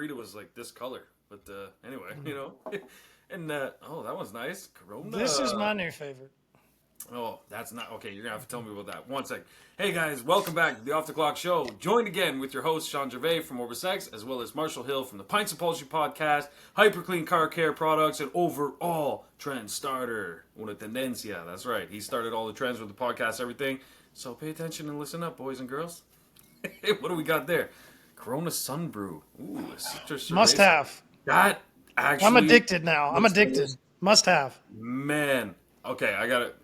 margarita was like this color. But anyway, and oh, that one's nice. Corona. This is my new favorite. Oh, that's not okay. You're gonna have to tell me about that. One sec. Hey guys, welcome back to the Off the Clock Show. Joined again with your host Sean Gervais from OrbisX, as well as Marshall Hill from the Pints of Upholstery Podcast, Hyper Clean Car Care Products, and overall trend starter. Una tendencia. That's right. He started all the trends with the podcast, everything. So pay attention and listen up, boys and girls. What do we got there? Corona Sunbrew. Ooh, a citrus Must cerveza. have. That actually. I'm addicted now. I'm addicted. Must have. Man. Okay, I got it.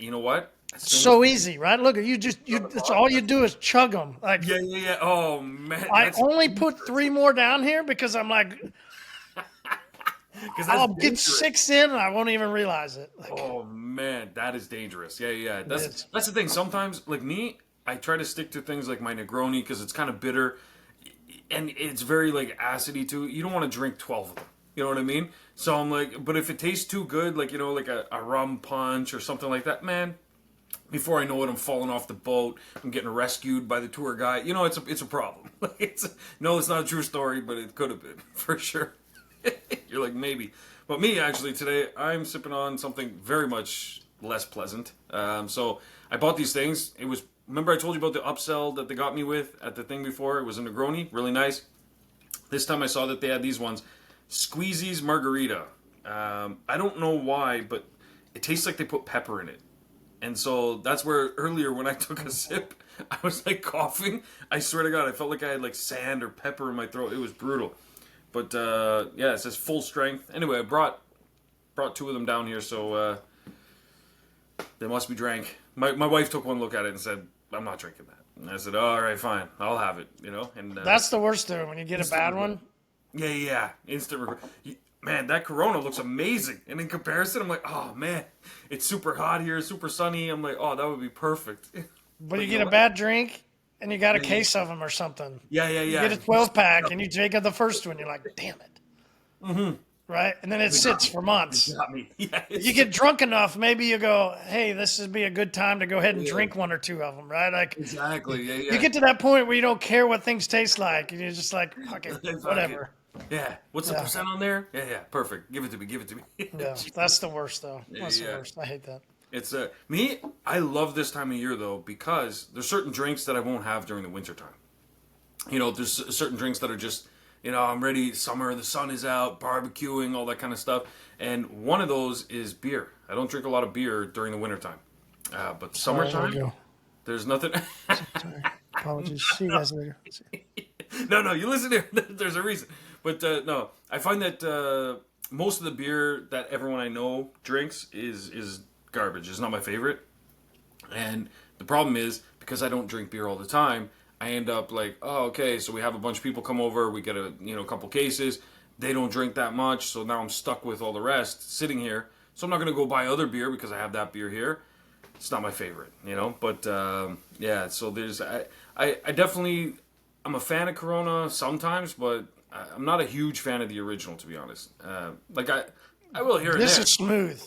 You know what? So easy, right? Look, it's all you do is chug them. Like, Yeah. Oh, man. I only put 3 more down here because I'm like, I'll get 6 in and I won't even realize it. Like, oh, man. That is dangerous. Yeah. That's the thing. Sometimes, like me, I try to stick to things like my Negroni because it's kind of bitter and it's very, like, acidy too. You don't want to drink 12 of them. You know what I mean? So I'm like, but if it tastes too good, like, like a rum punch or something like that, man, before I know it, I'm falling off the boat. I'm getting rescued by the tour guide. It's a problem. No, it's not a true story, but it could have been, for sure. You're like, maybe. But me, actually, today, I'm sipping on something very much less pleasant. So I bought these things. Remember I told you about the upsell that they got me with at the thing before? It was a Negroni, really nice. This time I saw that they had these ones. Squeezy's Margarita. I don't know why, but it tastes like they put pepper in it. And so that's where earlier when I took a sip, I was like coughing. I swear to God, I felt like I had like sand or pepper in my throat. It was brutal. But yeah, it says full strength. Anyway, I brought 2 of them down here, so they must be drank. My wife took one look at it and said, I'm not drinking that. And I said, all right, fine. I'll have it, And that's the worst though, when you get a bad one. Yeah. Instant regret. Man, that Corona looks amazing. And in comparison, I'm like, oh, man, it's super hot here, super sunny. I'm like, oh, that would be perfect. But you get a bad drink, and you got a case of them or something. Yeah. You get a 12-pack, and you drink the first one. You're like, damn it. Mm-hmm. Right? And then it sits for months. Got me. Yeah, you get drunk enough, maybe you go, hey, this would be a good time to go ahead and drink 1 or 2 of them, right? Like, exactly, yeah. You get to that point where you don't care what things taste like, and you're just like, okay, whatever. Yeah. What's the percent on there? Yeah. Perfect. Give it to me. Yeah, that's the worst, though. That's the worst. I hate that. It's me. I love this time of year though because there's certain drinks that I won't have during the wintertime. There's certain drinks that are just, I'm ready. Summer, the sun is out, barbecuing, all that kind of stuff. And one of those is beer. I don't drink a lot of beer during the wintertime, but summertime, there's nothing. Sorry. Apologies. See you guys later. No, you listen here. There's a reason. But no, I find that most of the beer that everyone I know drinks is garbage. It's not my favorite. And the problem is, because I don't drink beer all the time, I end up like, oh, okay, so we have a bunch of people come over, we get a couple cases. They don't drink that much, so now I'm stuck with all the rest sitting here. So I'm not going to go buy other beer because I have that beer here. It's not my favorite, But yeah, so there's I definitely I'm a fan of Corona sometimes, but I'm not a huge fan of the original, to be honest. Like I will hear it. This is smooth.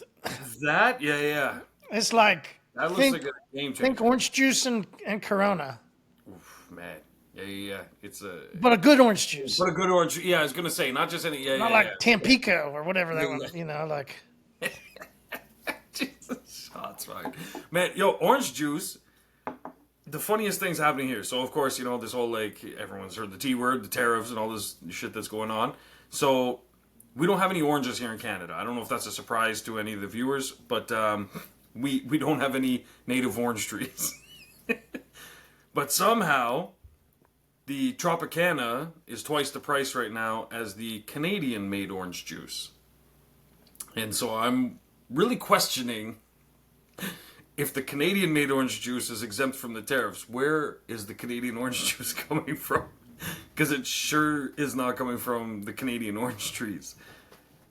That? Yeah. It's like, that looks like a game changer. Think orange juice and Corona. Oof, man. Yeah. It's but a good orange juice. But a good orange. Yeah, I was gonna say, not just any. Not like Tampico or whatever that one. Like. Jesus, shots right, man. Yo, orange juice. The funniest thing's happening here. So of course, this whole like everyone's heard the T word, the tariffs, and all this shit that's going on. So we don't have any oranges here in Canada. I don't know if that's a surprise to any of the viewers, but we don't have any native orange trees. But somehow, the Tropicana is twice the price right now as the Canadian-made orange juice. And so I'm really questioning if the Canadian-made orange juice is exempt from the tariffs. Where is the Canadian orange juice coming from? Because it sure is not coming from the Canadian orange trees.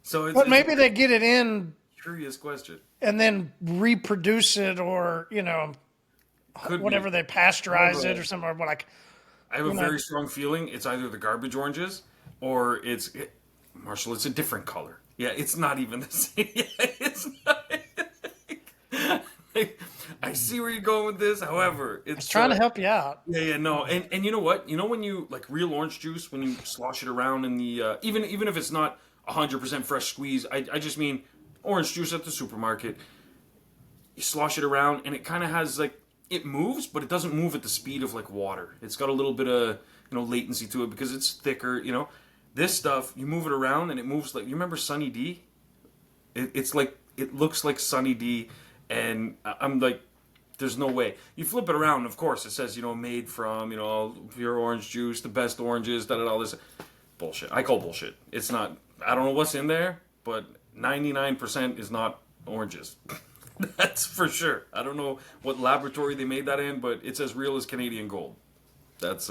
So but maybe they get it in. Curious question. And then reproduce it, or whatever they pasteurize it or something. Or like, I have a very strong feeling it's either the garbage oranges or Marshall. It's a different color. Yeah, it's not even the same. Yeah, it's not. I see where you're going with this. However, I was it's trying to help you out. yeah, no, and you know what? You know when you like real orange juice when you slosh it around in the even if it's not 100% fresh squeeze, I just mean orange juice at the supermarket. You slosh it around and it kind of has like it moves, but it doesn't move at the speed of like water. It's got a little bit of latency to it because it's thicker. This stuff you move it around and it moves like you remember Sunny D. It's like it looks like Sunny D, and I'm like, there's no way. You flip it around, of course, it says made from pure orange juice, the best oranges, all this bullshit. I call bullshit. It's not. I don't know what's in there, but 99% is not oranges. That's for sure. I don't know what laboratory they made that in, but it's as real as Canadian gold. That's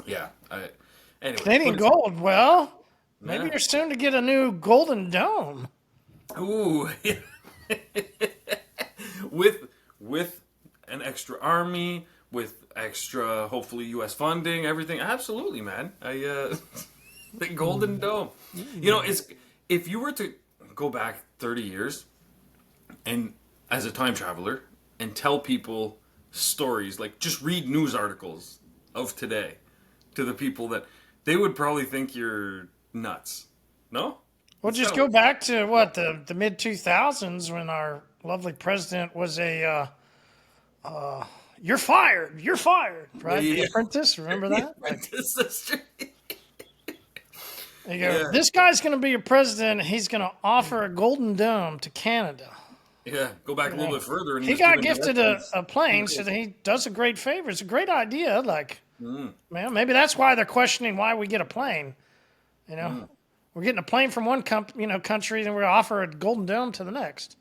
yeah. Anyway, Canadian gold. Well, maybe yeah. you're soon to get a new golden dome. Ooh, with an extra army, with extra hopefully U.S. funding, everything. Absolutely, man. The Golden Dome. It's if you were to go back 30 years, and as a time traveler, and tell people stories like just read news articles of today to the people that they would probably think you're nuts. No. We'll just go back to what the mid 2000s when our lovely president was a you're fired, right? Yeah. The Apprentice, remember that? That's true. You go, this guy's going to be your president. He's going to offer a golden dome to Canada. Yeah, go back a little bit further. And He got gifted a plane, so that he does a great favor. It's a great idea. Like, man, maybe that's why they're questioning why we get a plane. We're getting a plane from one country, then we offer a golden dome to the next.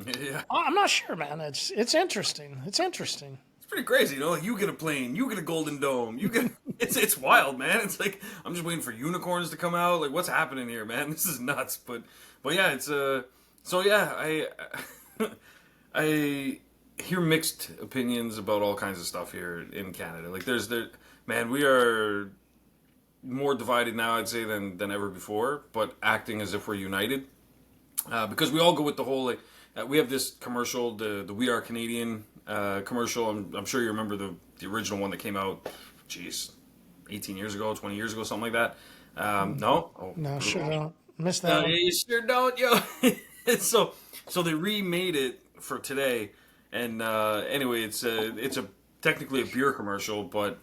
Yeah, I'm not sure, man. It's interesting. It's interesting. it's pretty crazy. Like you get a plane, you get a golden dome, you get it's wild, man. It's like I'm just waiting for unicorns to come out. Like what's happening here, man? This is nuts. But yeah, it's so yeah, I hear mixed opinions about all kinds of stuff here in Canada. Like man, we are more divided now, I'd say, than ever before, but acting as if we're united. Because we all go with the whole, like, we have this commercial, the We Are Canadian commercial. I'm sure you remember the original one that came out, 18 years ago, 20 years ago, something like that. No? Oh, no, sure don't. Missed that one. You sure don't, yo. So they remade it for today, and anyway, it's technically a beer commercial, but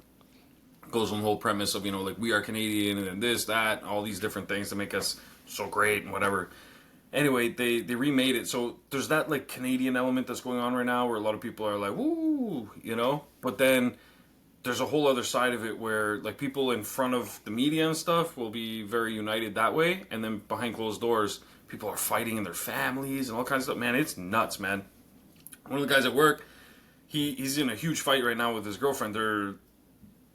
goes on the whole premise of like we are Canadian and this, that, all these different things to make us so great and whatever. Anyway, they remade it, so there's that like Canadian element that's going on right now where a lot of people are like woo, but then there's a whole other side of it where like people in front of the media and stuff will be very united that way, and then behind closed doors people are fighting in their families and all kinds of stuff. Man, it's nuts, man. One of the guys at work, he's in a huge fight right now with his girlfriend. They're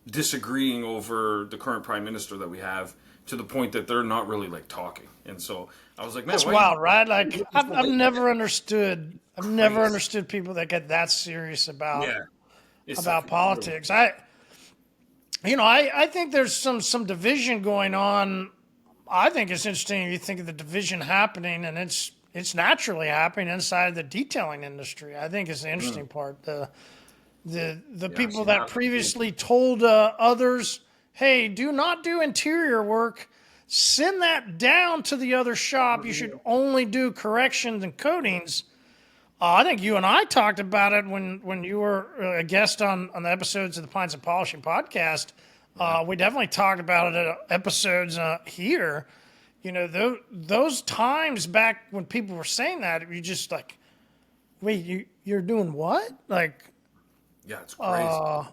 disagreeing over the current prime minister that we have to the point that they're not really like talking. And so I was like, man, that's wild, right? Like I've never understood. I've never understood people that get that serious about politics. I think there's some division going on. I think it's interesting. You think of the division happening, and it's naturally happening inside the detailing industry. I think it's the interesting part. The people that previously told others, hey, do not do interior work, send that down to the other shop. You should only do corrections and coatings. I think you and I talked about it when you were a guest on the episodes of the Pints and Polishing podcast. We definitely talked about it at episodes here. Those times back when people were saying that, you just like, wait, you're doing what? Like, yeah, it's crazy.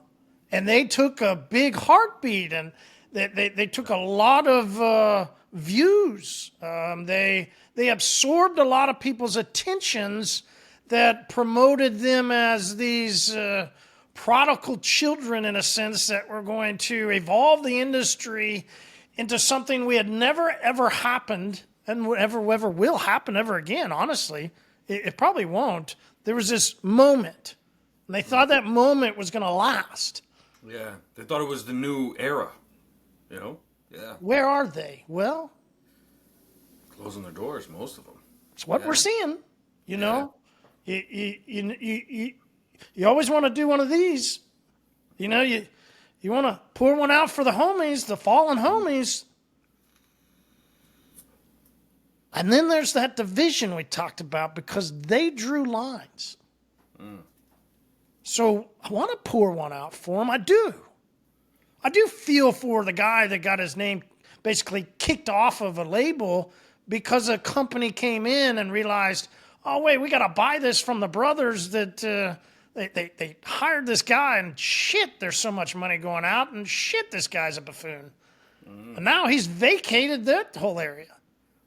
And they took a big heartbeat, and they took a lot of views. They absorbed a lot of people's attentions that promoted them as these prodigal children, in a sense, that were going to evolve the industry into something we had never, ever happened and ever will happen ever again, honestly. It probably won't. There was this moment, and they thought that moment was going to last. Yeah, they thought it was the new era, Yeah. Where are they? Well, closing their doors, most of them. it's what we're seeing, you know. You always want to do one of these. You know, you want to pour one out for the homies, the fallen homies. And then there's that division we talked about because they drew lines. So I want to pour one out for them. I do. I do feel for the guy that got his name basically kicked off of a label because a company came in and realized, oh, wait, we got to buy this from the brothers that they hired this guy, and shit, there's so much money going out, and shit, this guy's a buffoon. And now he's vacated that whole area.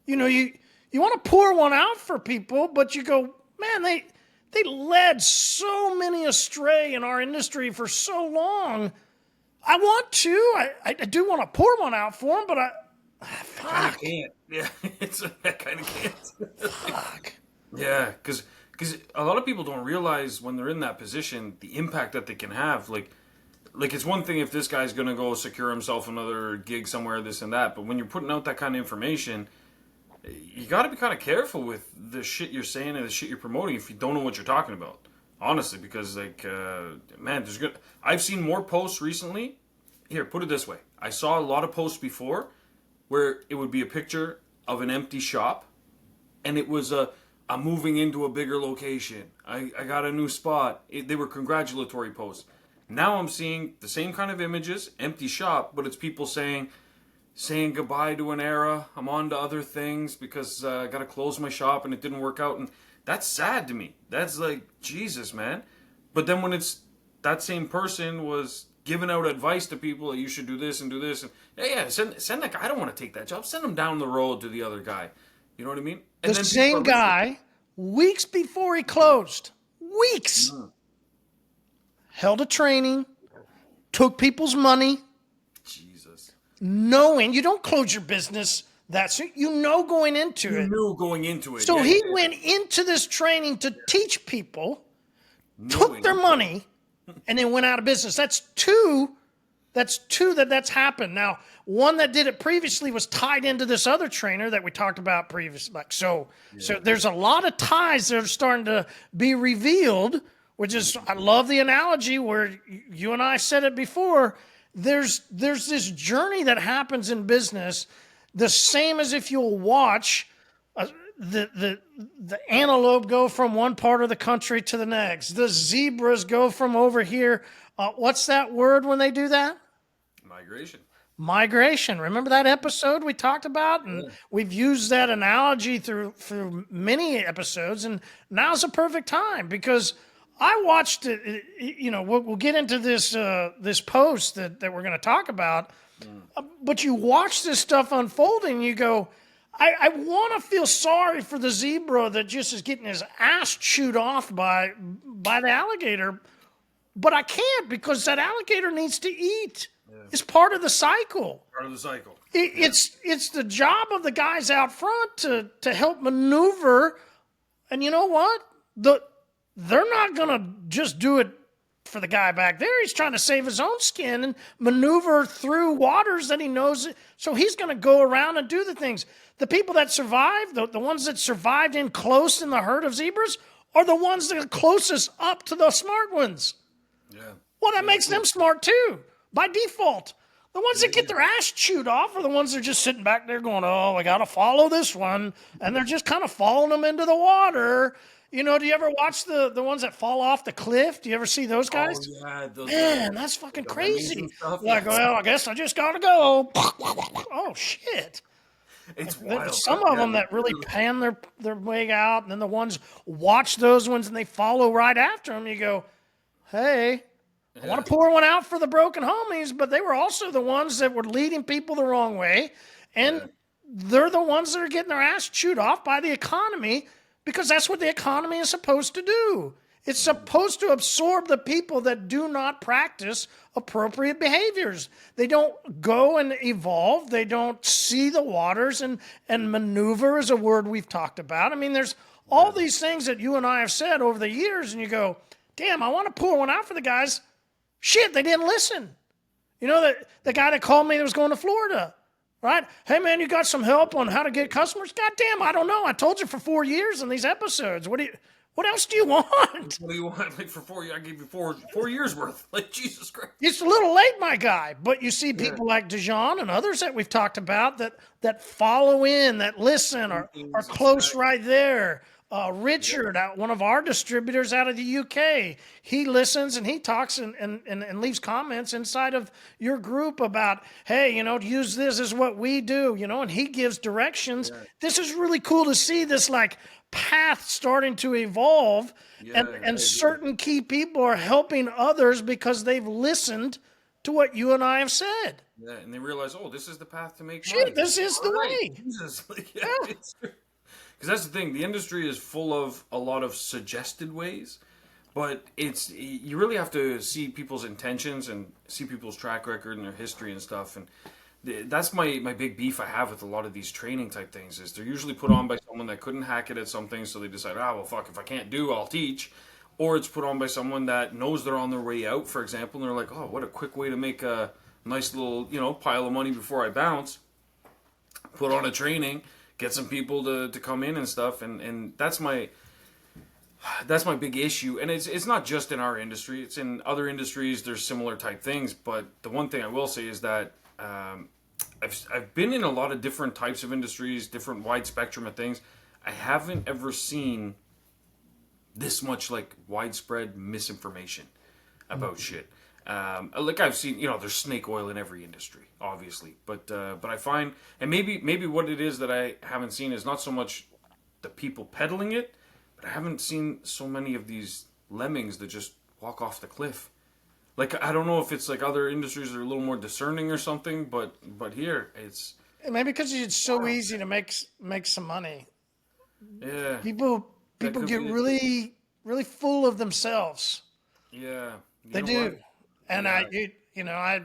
You know, you want to pour one out for people, but you go, man, they led so many astray in our industry for so long. I want to. I do want to pour one out for them, but fuck. I can't. Yeah, I kind of can't. Fuck. Yeah, because a lot of people don't realize when they're in that position the impact that they can have. Like it's one thing if this guy's going to go secure himself another gig somewhere, this and that. But when you're putting out that kind of information, you got to be kind of careful with the shit you're saying and the shit you're promoting if you don't know what you're talking about. Honestly, because man, I've seen more posts recently. Here, put it this way. I saw a lot of posts before where it would be a picture of an empty shop and it was I'm moving into a bigger location. I got a new spot. They were congratulatory posts. Now I'm seeing the same kind of images, empty shop, but it's people saying goodbye to an era. I'm on to other things because I got to close my shop and it didn't work out. And that's sad to me. That's like, Jesus, man. But then when it's that same person was giving out advice to people that you should do this and do this. And yeah, send that guy. I don't want to take that job. Send him down the road to the other guy. You know what I mean? And the same guy, weeks before he closed, held a training, took people's money. Jesus. Knowing you don't close your business that soon. You know going into it. You knew going into it. So he went into this training to teach people, took their money, and then went out of business. That's two that's happened. Now, one that did it previously was tied into this other trainer that we talked about previously. So there's a lot of ties that are starting to be revealed, which is, I love the analogy where you and I said it before. There's this journey that happens in business, the same as if you'll watch the antelope go from one part of the country to the next. The zebras go from over here. What's that word when they do that? Migration. Remember that episode we talked about? And we've used that analogy through many episodes. And now's a perfect time because I watched it. You know, we'll get into this post that we're going to talk about. But you watch this stuff unfolding, you go, I want to feel sorry for the zebra that just is getting his ass chewed off by the alligator, but I can't because that alligator needs to eat. Yeah. It's part of the cycle. It's the job of the guys out front to help maneuver. And you know what? They're not going to just do it for the guy back there. He's trying to save his own skin and maneuver through waters that he knows. So he's going to go around and do the things. The people that survived, the ones that survived in close in the herd of zebras, are the ones that are closest up to the smart ones. Yeah. Well, that makes them smart too, by default. The ones that get their ass chewed off are the ones that are just sitting back there going, oh, I got to follow this one. And they're just kind of following them into the water. You know, do you ever watch the ones that fall off the cliff? Do you ever see those guys? Oh, yeah. Man, that's fucking crazy. Like, well, I guess I just got to go. Oh, shit. It's wild. Some of them that really pan their way out, and then the ones watch those ones and they follow right after them. You go, hey, I want to pour one out for the broken homies, but they were also the ones that were leading people the wrong way, and they're the ones that are getting their ass chewed off by the economy because that's what the economy is supposed to do. It's supposed to absorb the people that do not practice appropriate behaviors. They don't go and evolve. They don't see the waters, and maneuver is a word we've talked about. I mean, there's all these things that you and I have said over the years, and you go, damn, I want to pour one out for the guys. Shit, they didn't listen. You know, the guy that called me that was going to Florida, right? Hey, man, you got some help on how to get customers? God damn, I don't know. I told you for 4 years in these episodes. What What else do you want? What do you want? Like for 4 years, I gave you four years worth. Like Jesus Christ. It's a little late, my guy. But you see Yeah. people like Dijon and others that we've talked about that follow in, that listen, are Meetings, close exactly. right there. Yeah. Richard, one of our distributors out of the UK, he listens and he talks and leaves comments inside of your group about, hey, use this as what we do, and he gives directions. Yeah. This is really cool to see this like path starting to evolve, Yeah. I and agree. certain key people are helping others because they've listened to what you and I have said. Yeah, and they realize, oh, this is the path to make money. Shit, this is All the right, way. Jesus, like, yeah, Yeah. it's true. Because that's the thing, the industry is full of a lot of suggested ways, but you really have to see people's intentions and see people's track record and their history and stuff. And that's my big beef I have with a lot of these training type things is they're usually put on by someone that couldn't hack it at something, so they decide, well, fuck, if I can't do, I'll teach. Or it's put on by someone that knows they're on their way out, for example, and they're like, oh, what a quick way to make a nice little, pile of money before I bounce. Put on a training, get some people to come in and stuff, and that's my big issue. And it's not just in our industry; it's in other industries. There's similar type things. But the one thing I will say is that I've been in a lot of different types of industries, different wide spectrum of things. I haven't ever seen this much like widespread misinformation about shit. Like I've seen, there's snake oil in every industry, obviously, but I find, and maybe what it is that I haven't seen is not so much the people peddling it, but I haven't seen so many of these lemmings that just walk off the cliff. Like I don't know if it's like other industries are a little more discerning or something, but here it's Maybe because it's so easy to make some money. yeah, People that could get be really full of themselves. yeah. You They know do. what? And Yeah.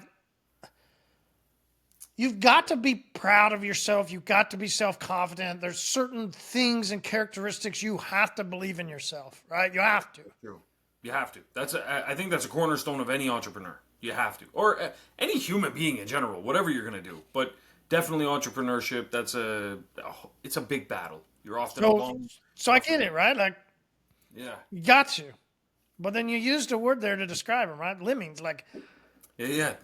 you've got to be proud of yourself. You've got to be self-confident. There's certain things and characteristics you have to believe in yourself, right? You have to. True. You have to. I think that's a cornerstone of any entrepreneur. You have to, or any human being in general, whatever you're gonna do. But definitely entrepreneurship. It's a big battle. You're often alone. So I get it, right? Like Yeah. you got to. But then you used a word there to describe them, right? Lemmings, like Yeah.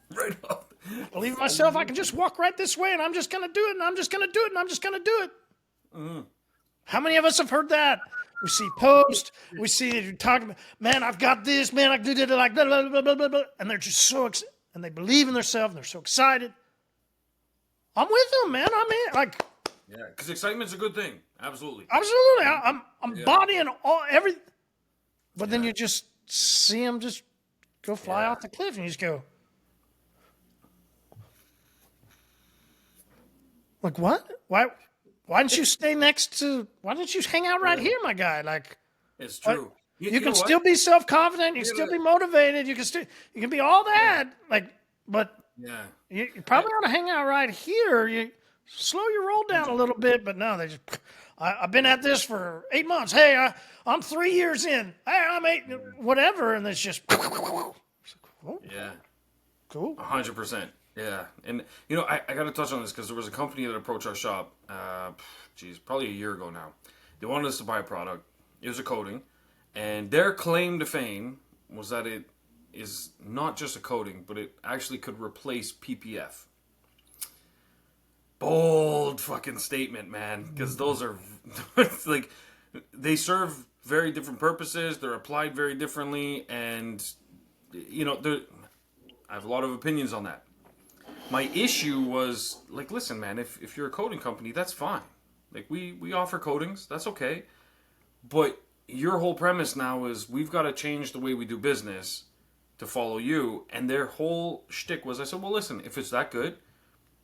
Right off. believe in myself. I can just walk right this way, and I'm just gonna do it, and I'm just gonna do it, and I'm just gonna do it. Mm-hmm. How many of us have heard that? We see posts, we see you talking about, man, I've got this, man, I did it like blah, blah, blah, blah, blah, blah, and they're just so and they believe in themselves, and they're so excited. I'm with them, man. I'm in. Like, Yeah, because excitement's a good thing. Absolutely. absolutely. I'm Yeah. bodying everything. But then you just see them just go fly Yeah. off the cliff, and you just go, like, what? Why didn't you stay next to? Why didn't you hang out right here, my guy? Like, It's true. you know can what? still be self-confident. You can still gotta- be motivated. You can be all that. Like, but Yeah. you probably ought to hang out right here. You slow your roll down a little bit. But no, they just. I've been at this for 8 months. Hey, I'm 3 years in. Hey, I'm 8, whatever, and it's just. Yeah. Cool. 100%. Yeah. And, I got to touch on this because there was a company that approached our shop, probably a year ago now. They wanted us to buy a product. It was a coating. And their claim to fame was that it is not just a coating, but it actually could replace PPF. Bold fucking statement, man. Because those are, like, they serve very different purposes. They're applied very differently. And, I have a lot of opinions on that. My issue was, like, listen, man, if you're a coating company, that's fine. Like, we offer coatings, that's okay. But your whole premise now is we've got to change the way we do business to follow you. And their whole shtick was, I said, well, listen, if it's that good,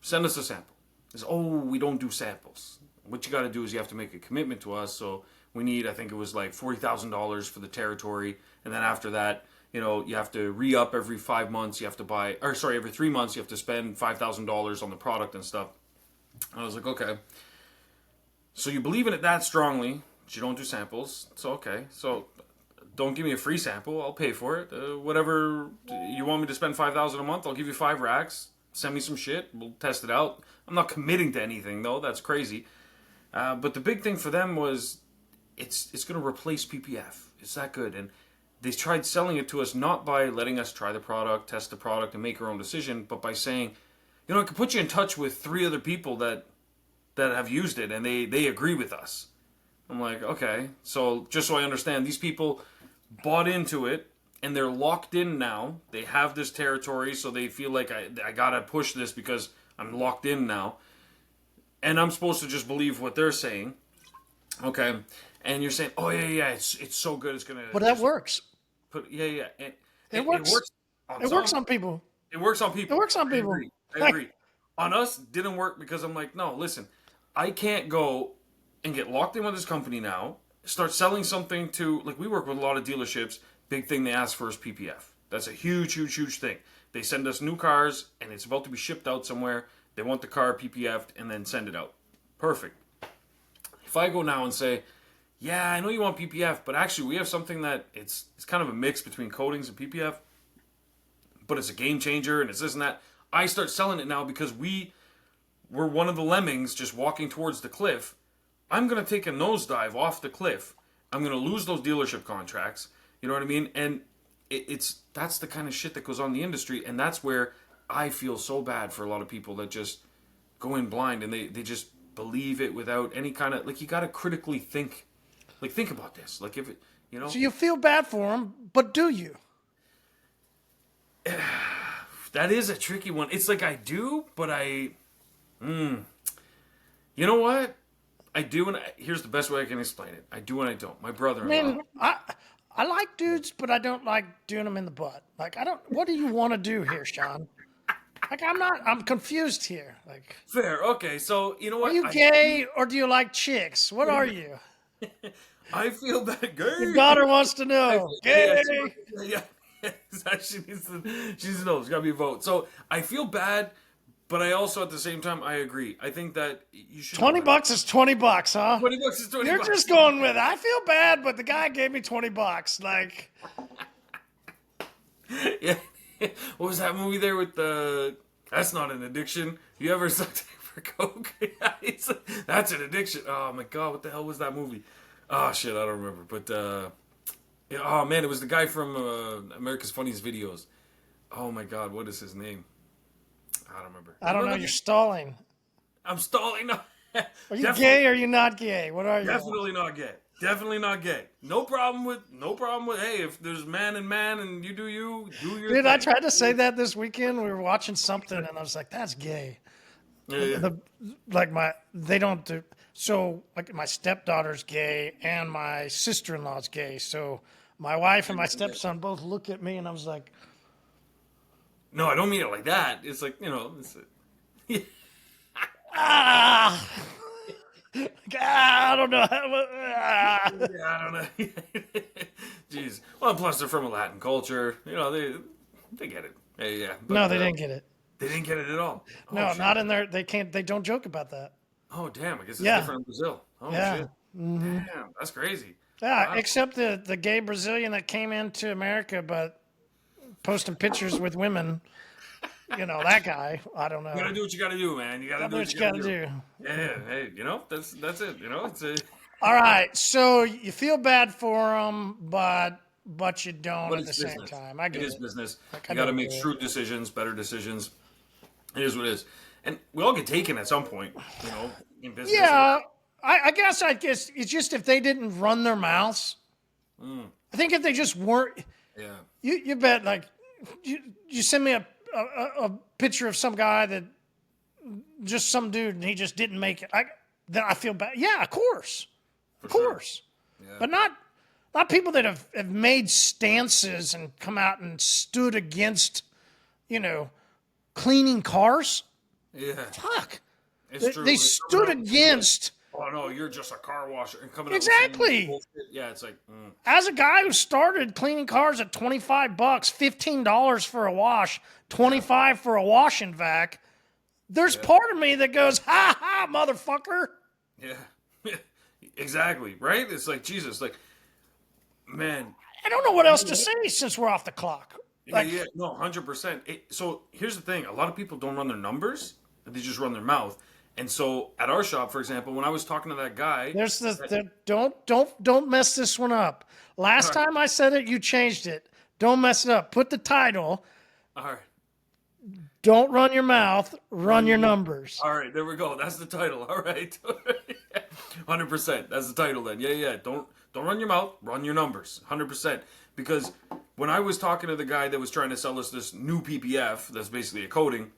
send us a sample. It's, we don't do samples. What you got to do is you have to make a commitment to us. So we need, I think it was like $40,000 for the territory. And then after that, you have to re-up every 5 months. You have to every 3 months, you have to spend $5,000 on the product and stuff. I was like, okay. So you believe in it that strongly, but you don't do samples. So, okay. So don't give me a free sample. I'll pay for it. Whatever you want me to spend $5,000 a month, I'll give you 5 racks. Send me some shit. We'll test it out. I'm not committing to anything, though. That's crazy. But the big thing for them was it's going to replace PPF. It's that good. And they tried selling it to us not by letting us try the product, test the product, and make our own decision, but by saying, you know, it could put you in touch with 3 other people that have used it, and they agree with us. I'm like, okay. So just so I understand, these people bought into it, and they're locked in now. They have this territory, so they feel like I gotta push this because I'm locked in now. And I'm supposed to just believe what they're saying. Okay. And you're saying, oh, yeah, it's so good, it's going to... But that works. Yeah. It works. It works on people. It works on people. It works on people. I agree. On us, didn't work because I'm like, no, listen, I can't go and get locked in with this company now, start selling something to... Like, we work with a lot of dealerships. Big thing they ask for is PPF. That's a huge thing. They send us new cars, and it's about to be shipped out somewhere. They want the car PPF'd and then send it out. Perfect. If I go now and say, yeah, I know you want PPF, but actually we have something that it's kind of a mix between coatings and PPF, but it's a game changer and it's this and that. I start selling it now because we're one of the lemmings just walking towards the cliff. I'm going to take a nosedive off the cliff. I'm going to lose those dealership contracts. You know what I mean? And that's the kind of shit that goes on in the industry, and that's where I feel so bad for a lot of people that just go in blind and they just believe it without any kind of, like, you got to critically think. Like, think about this. Like, if it, you know. So you feel bad for them, but do you? That is a tricky one. It's like I do, but you know what? I do, and here's the best way I can explain it. I do and I don't. My brother-in-law. I mean, I like dudes, but I don't like doing them in the butt. Like, what do you want to do here, Sean? Like, I'm confused here. Like, fair. Okay, so you know what? Are you gay or do you like chicks? What are you? I feel that gay. Your daughter wants to know. Gay. Yeah. She needs to know. There's got to be a vote. So I feel bad, but I also at the same time I agree. I think that you should. $20 is $20, huh? $20 is $20. You're just going with, I feel bad, but the guy gave me $20. Like, yeah. What was that movie there with the? That's not an addiction. You ever sucked for coke? That's an addiction. Oh my god, what the hell was that movie? Oh shit, I don't remember. But oh man, it was the guy from America's Funniest Videos. Oh my god, what is his name? I don't remember. I don't know. You're stalling. I'm stalling. No. Are you gay or are you not gay? What are you? Definitely not gay. Definitely not gay. No problem with. Hey, if there's man and you do your Dude, thing. I tried to say that this weekend. We were watching something, and I was like, "That's gay." Yeah. They don't do. So, like, my stepdaughter's gay, and my sister-in-law's gay. So, my wife and my stepson both look at me, and I was like, "No, I don't mean it like that. It's like, you know, I don't know. Yeah, I don't know. Jeez. Well, plus they're from a Latin culture. You know, they get it. Yeah. But, no, they didn't get it. They didn't get it at all. Oh, no, shit. Not in there. They can't. They don't joke about that. Oh, damn. I guess it's different in Brazil. Oh, yeah. shit. Mm-hmm. Damn, that's crazy. Yeah, wow. Except the gay Brazilian that came into America, but posting pictures with women. You know, that guy. I don't know. You gotta do what you gotta do, man. You gotta do what you gotta do. Yeah. Hey, you know, that's it. You know, it's a. All right. So you feel bad for them, but you don't at the same time. I get it. It is business. You gotta make shrewd decisions, better decisions. It is what it is. And we all get taken at some point, you know, in business. Yeah. I guess it's just if they didn't run their mouths. I think if they just weren't. Yeah. You bet. Like, you send me a picture of some guy that just some dude and he just didn't make it. Then I feel bad. Yeah, of course. Of course. Yeah. But not people that have made stances and come out and stood against, you know, cleaning cars. Yeah. Fuck. It's true. They stood against. Oh no, you're just a car washer and coming exactly. Up with yeah, it's like as a guy who started cleaning cars at $25, $15 for a wash, $25 for a wash and vac. There's part of me that goes, ha ha, motherfucker. Yeah, exactly. Right? It's like Jesus, like man. I don't know what else to say since we're off the clock. Like, yeah, no, 100%. So here's the thing: a lot of people don't run their numbers; they just run their mouth. And so at our shop, for example, when I was talking to that guy, There's don't mess this one up. Last time I said it, you changed it. Don't mess it up. Put the title. all right, Don't run your mouth. Run your numbers. all right, there we go. That's the title. All right, 100%. That's the title then. Yeah. Don't run your mouth. Run your numbers. 100%. Because when I was talking to the guy that was trying to sell us this new PPF, that's basically a coating,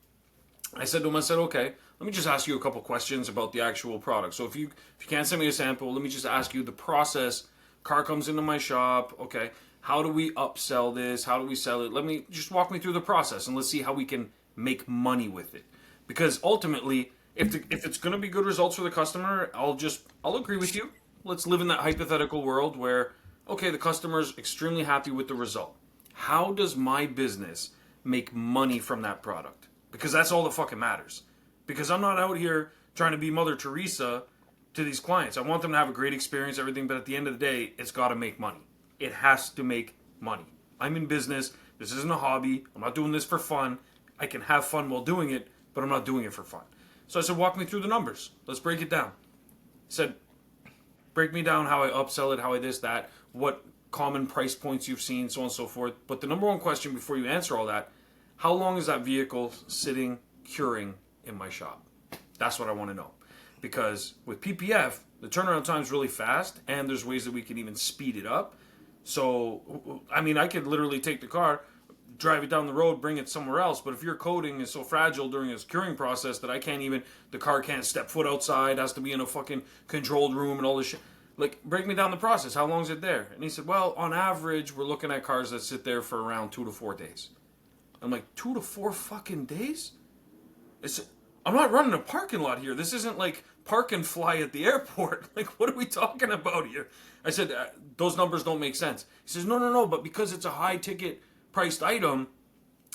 I said to him, I said, okay, let me just ask you a couple questions about the actual product. So if you can't send me a sample, let me just ask you the process. Car comes into my shop. Okay, how do we upsell this? How do we sell it? Let me just walk me through the process and let's see how we can make money with it. Because ultimately, if it's going to be good results for the customer, I'll agree with you. Let's live in that hypothetical world where, okay, the customer's extremely happy with the result. How does my business make money from that product? Because that's all that fucking matters. Because I'm not out here trying to be Mother Teresa to these clients. I want them to have a great experience, everything, but at the end of the day, it's got to make money. It has to make money. I'm in business. This isn't a hobby. I'm not doing this for fun. I can have fun while doing it, but I'm not doing it for fun. So I said, walk me through the numbers. Let's break it down. He said, break me down how I upsell it, how I this, that, what common price points you've seen, so on and so forth. But the number one question before you answer all that, how long is that vehicle sitting, curing in my shop? That's what I want to know. Because with PPF, the turnaround time is really fast, and there's ways that we can even speed it up. So, I mean, I could literally take the car, drive it down the road, bring it somewhere else. But if your coating is so fragile during its curing process that the car can't step foot outside, has to be in a fucking controlled room and all this shit. Like, break me down the process. How long is it there? And he said, well, on average, we're looking at cars that sit there for around 2 to 4 days. I'm like, 2 to 4 fucking days? I'm not running a parking lot here. This isn't like park and fly at the airport. Like, what are we talking about here? I said, those numbers don't make sense. He says, no, but because it's a high ticket priced item,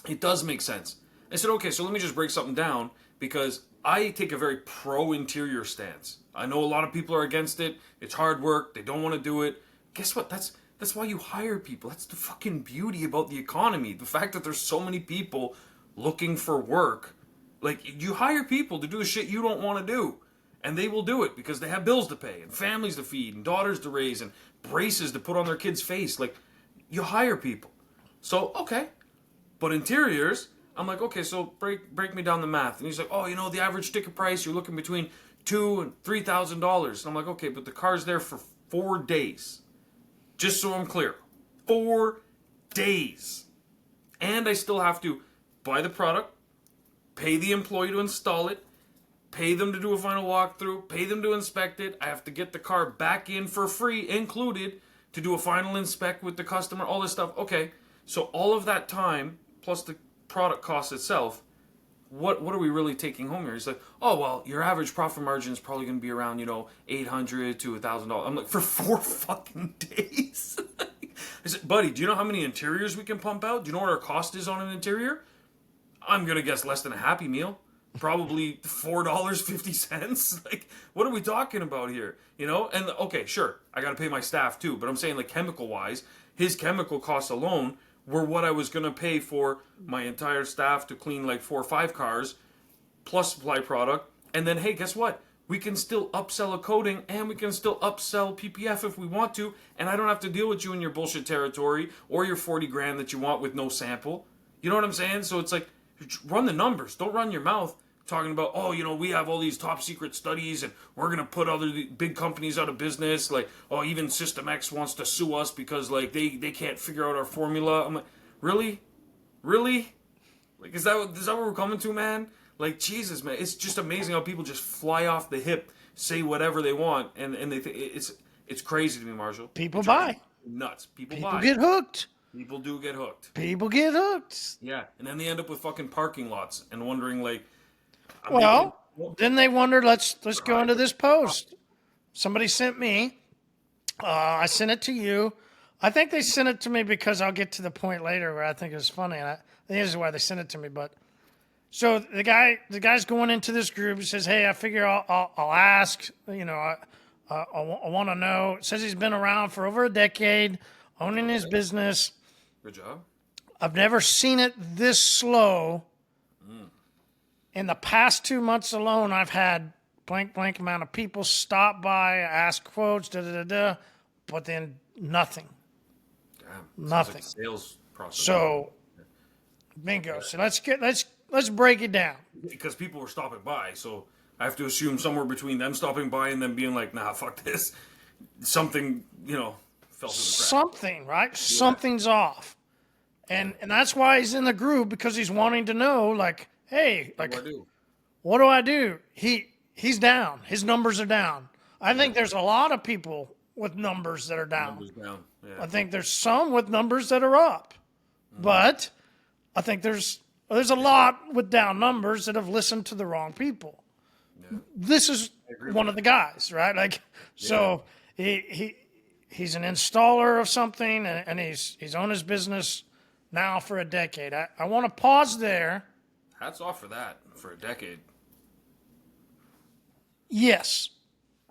it does make sense. I said, okay, so let me just break something down because I take a very pro-interior stance. I know a lot of people are against it. It's hard work. They don't want to do it. Guess what? That's why you hire people. That's the fucking beauty about the economy. The fact that there's so many people looking for work. Like, you hire people to do the shit you don't want to do. And they will do it because they have bills to pay and families to feed and daughters to raise and braces to put on their kid's face. Like, you hire people. So, okay. But interiors, I'm like, okay, so break me down the math. And he's like, oh, the average ticket price, you're looking between $2,000 and $3,000. And I'm like, okay, but the car's there for 4 days. Just so I'm clear. 4 days. And I still have to buy the product, pay the employee to install it, pay them to do a final walkthrough, pay them to inspect it. I have to get the car back in for free, included, to do a final inspect with the customer, all this stuff. Okay, so all of that time, plus the product cost itself, what are we really taking home here? He's like, oh, well, your average profit margin is probably going to be around, $800 to $1,000. I'm like, for 4 fucking days? I said, buddy, do you know how many interiors we can pump out? Do you know what our cost is on an interior? I'm going to guess less than a Happy Meal. Probably $4.50. Like, what are we talking about here? And okay, sure, I got to pay my staff too, but I'm saying, like, chemical wise, his chemical costs alone were what I was going to pay for my entire staff to clean like 4 or 5 cars plus supply product. And then, hey, guess what? We can still upsell a coating and we can still upsell PPF if we want to. And I don't have to deal with you in your bullshit territory or your 40 grand that you want with no sample. You know what I'm saying? So it's like, run the numbers. Don't run your mouth talking about, oh, we have all these top secret studies and we're going to put other big companies out of business. Like, oh, even System X wants to sue us because, like, they can't figure out our formula. I'm like, really? Like, is that what we're coming to, man? Like, Jesus, man. It's just amazing how people just fly off the hip, say whatever they want, and they think it's crazy to me, Marshall. People buy. Nuts. People People buy. get hooked. People do get hooked. People get hooked. Yeah, and then they end up with fucking parking lots and wondering, like, then they wonder, let's go into this post. Somebody sent me. I sent it to you. I think they sent it to me because I'll get to the point later where I think it was funny, and I think this is why they sent it to me. But so the guy's going into this group. He says, "Hey, I figure I'll ask. I want to know." It says he's been around for over a decade, owning his business. Good job. I've never seen it this slow. In the past 2 months alone, I've had blank amount of people stop by, ask quotes, but then nothing. Damn. Nothing. Like sales process. So, bingo. So let's break it down. Because people were stopping by, so I have to assume somewhere between them stopping by and them being like, nah, fuck this. Something, fell through the cracks. Something, right? Yeah. Something's off. And that's why he's in the group, because he's wanting to know, like, hey, like, what do I do? He's down. His numbers are down. I think there's a lot of people with numbers that are down. Numbers down. Yeah. I think there's some with numbers that are up. But I think there's a lot with down numbers that have listened to the wrong people. Yeah. This is one of the guys, right? Like, so he's an installer of something, and he's owned his business now for a decade. I want to pause there. Hats off for that, for a decade. Yes,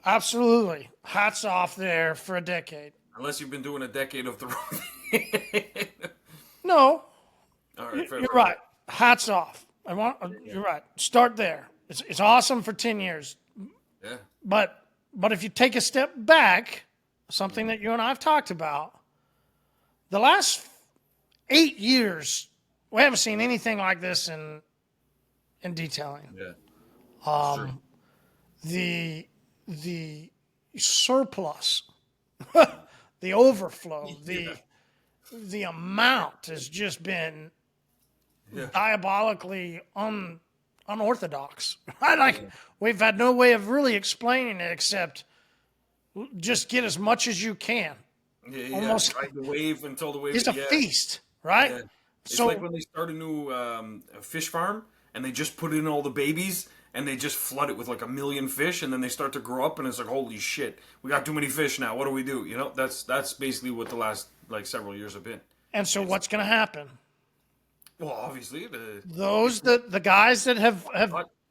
absolutely. Hats off there for a decade. Unless you've been doing a decade of the wrong thing. No. All right, you're right. Hats off. You're right. Start there. It's awesome for 10 years. Yeah. But if you take a step back, something that you and I have talked about, the last 8 years, we haven't seen anything like this in detailing. Yeah. The surplus, the overflow, the amount has just been diabolically unorthodox. We've had no way of really explaining it except just get as much as you can. Yeah. Almost ride the wave until the wave. It's a feast, right? Yeah. It's like when they start a new fish farm and they just put in all the babies and they just flood it with like 1 million fish, and then they start to grow up and it's like, holy shit, we got too many fish now. What do we do? That's basically what the last like several years have been. And so what's going to happen? Well, obviously the guys that have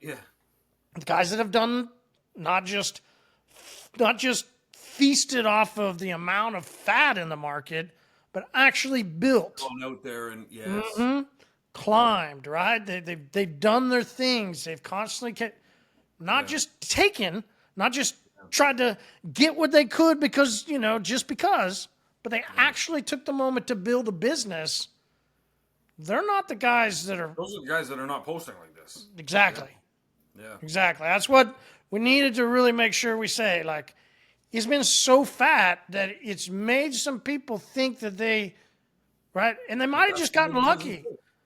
the guys that have done not just feasted off of the amount of fat in the market, but actually built. Gone out there and climbed, right? They've done their things. They've constantly not just taken, not just tried to get what they could because, just because, but they actually took the moment to build a business. They're not the guys that are... Those are the guys that are not posting like this. Exactly. Yeah. Exactly. That's what we needed to really make sure we say. Like, he's been so fat that it's made some people think that they... Right? And they might have just gotten lucky.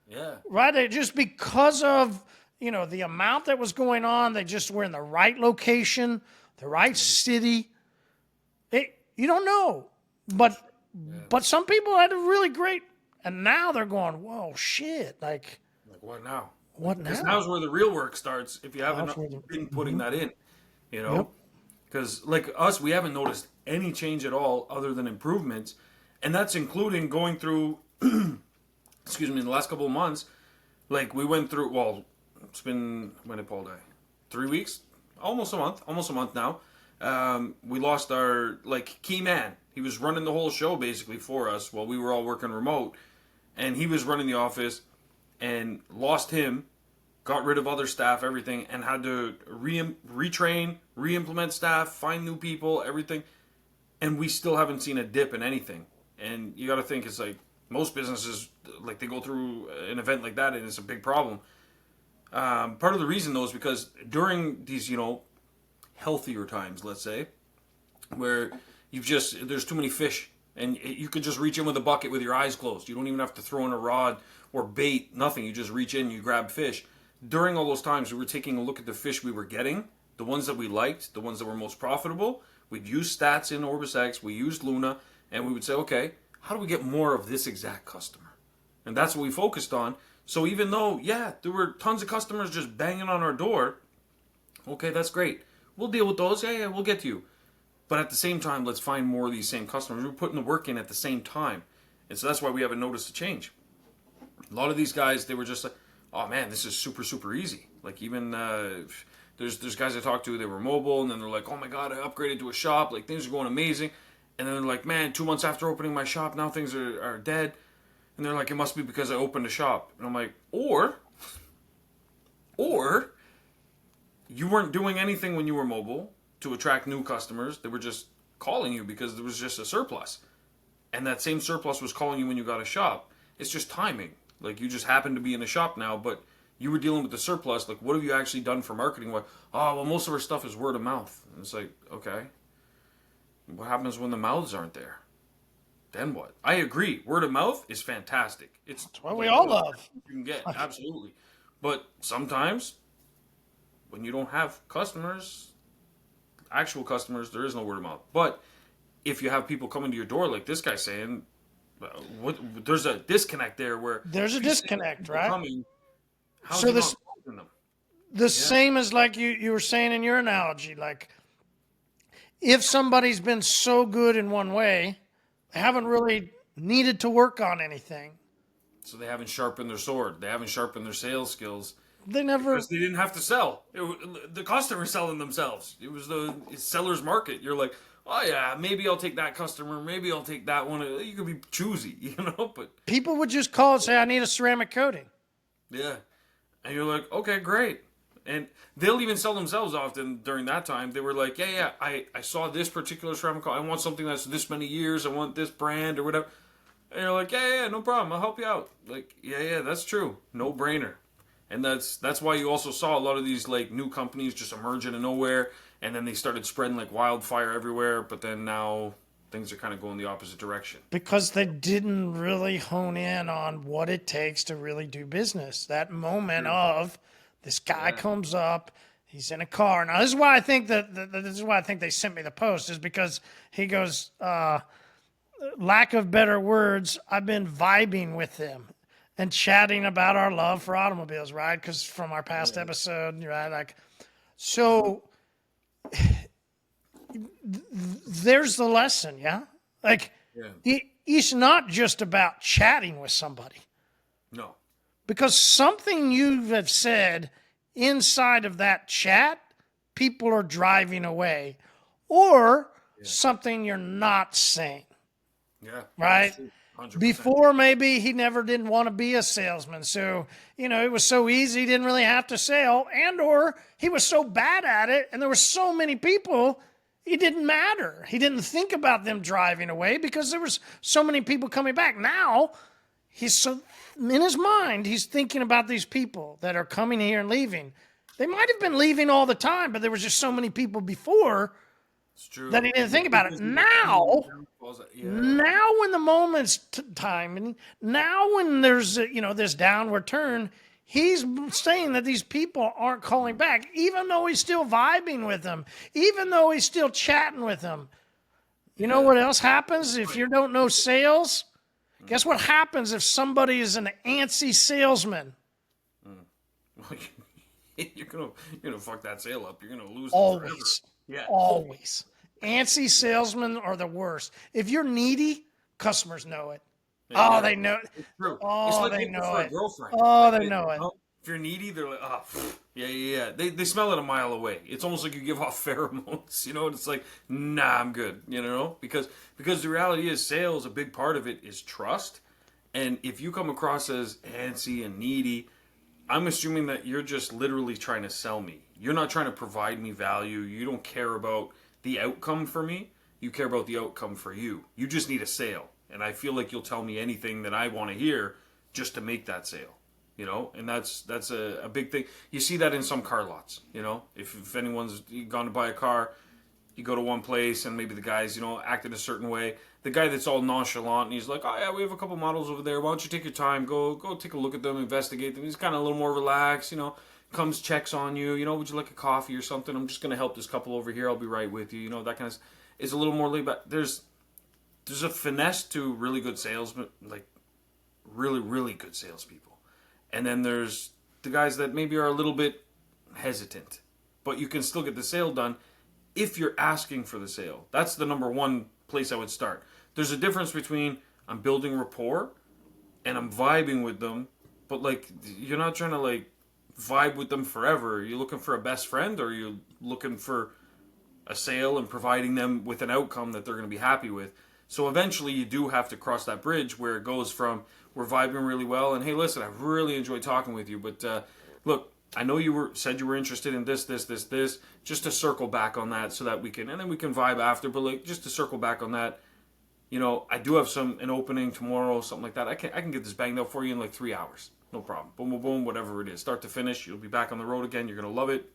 Yeah. Right? Just because of, the amount that was going on, they just were in the right location, the right city. You don't know. But some people had a really great... And now they're going, whoa, shit. Like what now? What now? Because now's where the real work starts if you haven't been putting that in, Because like us, we haven't noticed any change at all other than improvements. And that's including going through, in the last couple of months, like we went through, it's been, when did Paul die? 3 weeks? Almost a month now. We lost our, key man. He was running the whole show basically for us while we were all working remote. And he was running the office and lost him, got rid of other staff, everything, and had to retrain, re-implement staff, find new people, everything. And we still haven't seen a dip in anything. And you got to think, it's like most businesses, like they go through an event like that and it's a big problem. Part of the reason though is because during these, healthier times, let's say, where there's too many fish and you could just reach in with a bucket with your eyes closed. You don't even have to throw in a rod or bait, nothing. You just reach in, you grab fish. During all those times, we were taking a look at the fish we were getting, the ones that we liked, the ones that were most profitable. We'd use stats in OrbisX, we used Luna, and we would say, okay, how do we get more of this exact customer? And that's what we focused on. So even though, there were tons of customers just banging on our door, okay, that's great. We'll deal with those. Yeah, we'll get to you. But at the same time, let's find more of these same customers. We're putting the work in at the same time. And so that's why we haven't noticed a change. A lot of these guys, they were just like, oh man, this is super, super easy. Like even, there's guys I talked to, they were mobile, and then they're like, oh my God, I upgraded to a shop. Like things are going amazing. And then they're like, man, 2 months after opening my shop, now things are dead. And they're like, it must be because I opened a shop. And I'm like, or you weren't doing anything when you were mobile to attract new customers. They were just calling you because there was just a surplus. And that same surplus was calling you when you got a shop. It's just timing. Like, you just happen to be in a shop now, but you were dealing with the surplus. Like, what have you actually done for marketing? What? Oh, well, most of our stuff is word of mouth. And it's like, okay. What happens when the mouths aren't there? Then what? I agree. Word of mouth is fantastic. It's What we all love. you can get, absolutely. But sometimes, when you don't have customers, actual customers, there is no word of mouth. But if you have people coming to your door, like this guy saying, there's a disconnect there where there's a disconnect, right? Coming, how's So he this, not talking to them? the same as like you were saying in your analogy, like if somebody's been so good in one way, they haven't really needed to work on anything. So they haven't sharpened their sword. They haven't sharpened their sales skills. They never. Because they didn't have to sell. The customers selling themselves. It was the seller's market. You're like, oh yeah, maybe I'll take that customer. Maybe I'll take that one. You can be choosy, you know. But people would just call and say, "I need a ceramic coating." yeah, and you're like, okay, great. And they'll even sell themselves often during that time. They were like, yeah, I saw this particular ceramic coating. I want something that's this many years. I want this brand or whatever. And you're like, yeah, no problem. I'll help you out. Like, yeah, that's true. No brainer. And that's why you also saw a lot of these like new companies just emerge out of nowhere, and then they started spreading like wildfire everywhere. But then now things are kind of going the opposite direction because they didn't really hone in on what it takes to really do business. That moment of this guy comes up, he's in a car. Now this is why I think this is why I think they sent me the post, is because he goes, lack of better words, I've been vibing with them and chatting about our love for automobiles, right? Because from our past episode, right? Like, so there's the lesson, yeah? Like, it's not just about chatting with somebody. No. Because something you have said inside of that chat, people are driving away. Or something you're not saying. Yeah. Right? 100%. Before, maybe he never didn't want to be a salesman. So, it was so easy, he didn't really have to sell. And or he was so bad at it, and there were so many people, it didn't matter. He didn't think about them driving away because there was so many people coming back. Now, he's so in his mind, he's thinking about these people that are coming here and leaving. They might have been leaving all the time, but there was just so many people before that he didn't think about it. Now when the moment's time, and now when there's this downward turn, he's saying that these people aren't calling back, even though he's still vibing with them, even though he's still chatting with them. You know what else happens if you don't know sales? Guess what happens if somebody is an antsy salesman? You're gonna fuck that sale up. You're gonna lose. Always. Yeah. Always. Antsy salesmen are the worst. If you're needy, customers know it. Yeah, they know it. It's true. Oh, it's like they know it. Girlfriend. Oh, they know it. If you're needy, they're like, oh, yeah. They smell it a mile away. It's almost like you give off pheromones, and it's like, nah, I'm good, because the reality is sales, a big part of it is trust. And if you come across as antsy and needy, I'm assuming that you're just literally trying to sell me. You're not trying to provide me value. You don't care about the outcome for me. You care about the outcome for you. You just need a sale. And I feel like you'll tell me anything that I want to hear just to make that sale. And that's a big thing. You see that in some car lots, if anyone's gone to buy a car, you go to one place and maybe the guy's, acting a certain way. The guy that's all nonchalant and he's like, oh yeah, we have a couple models over there. Why don't you take your time, go take a look at them, investigate them. He's kind of a little more relaxed, comes, checks on you, would you like a coffee or something? I'm just going to help this couple over here. I'll be right with you. That kind of is a little more laid back. There's a finesse to really good salesmen, like really, really good salespeople. And then there's the guys that maybe are a little bit hesitant, but you can still get the sale done if you're asking for the sale. That's the number one place I would start. There's a difference between I'm building rapport and I'm vibing with them, but like you're not trying to like vibe with them forever. Are you looking for a best friend, or are you looking for a sale and providing them with an outcome that they're going to be happy with? So eventually you do have to cross that bridge where it goes from we're vibing really well and hey, listen, I've really enjoyed talking with you, but look, I know you said you were interested in this, just to circle back on that so that we can, and then we can vibe after, but like, just to circle back on that, I do have an opening tomorrow, something like that. I can get this banged up for you in like 3 hours. No problem. Boom, boom, boom, whatever it is. Start to finish. You'll be back on the road again. You're going to love it.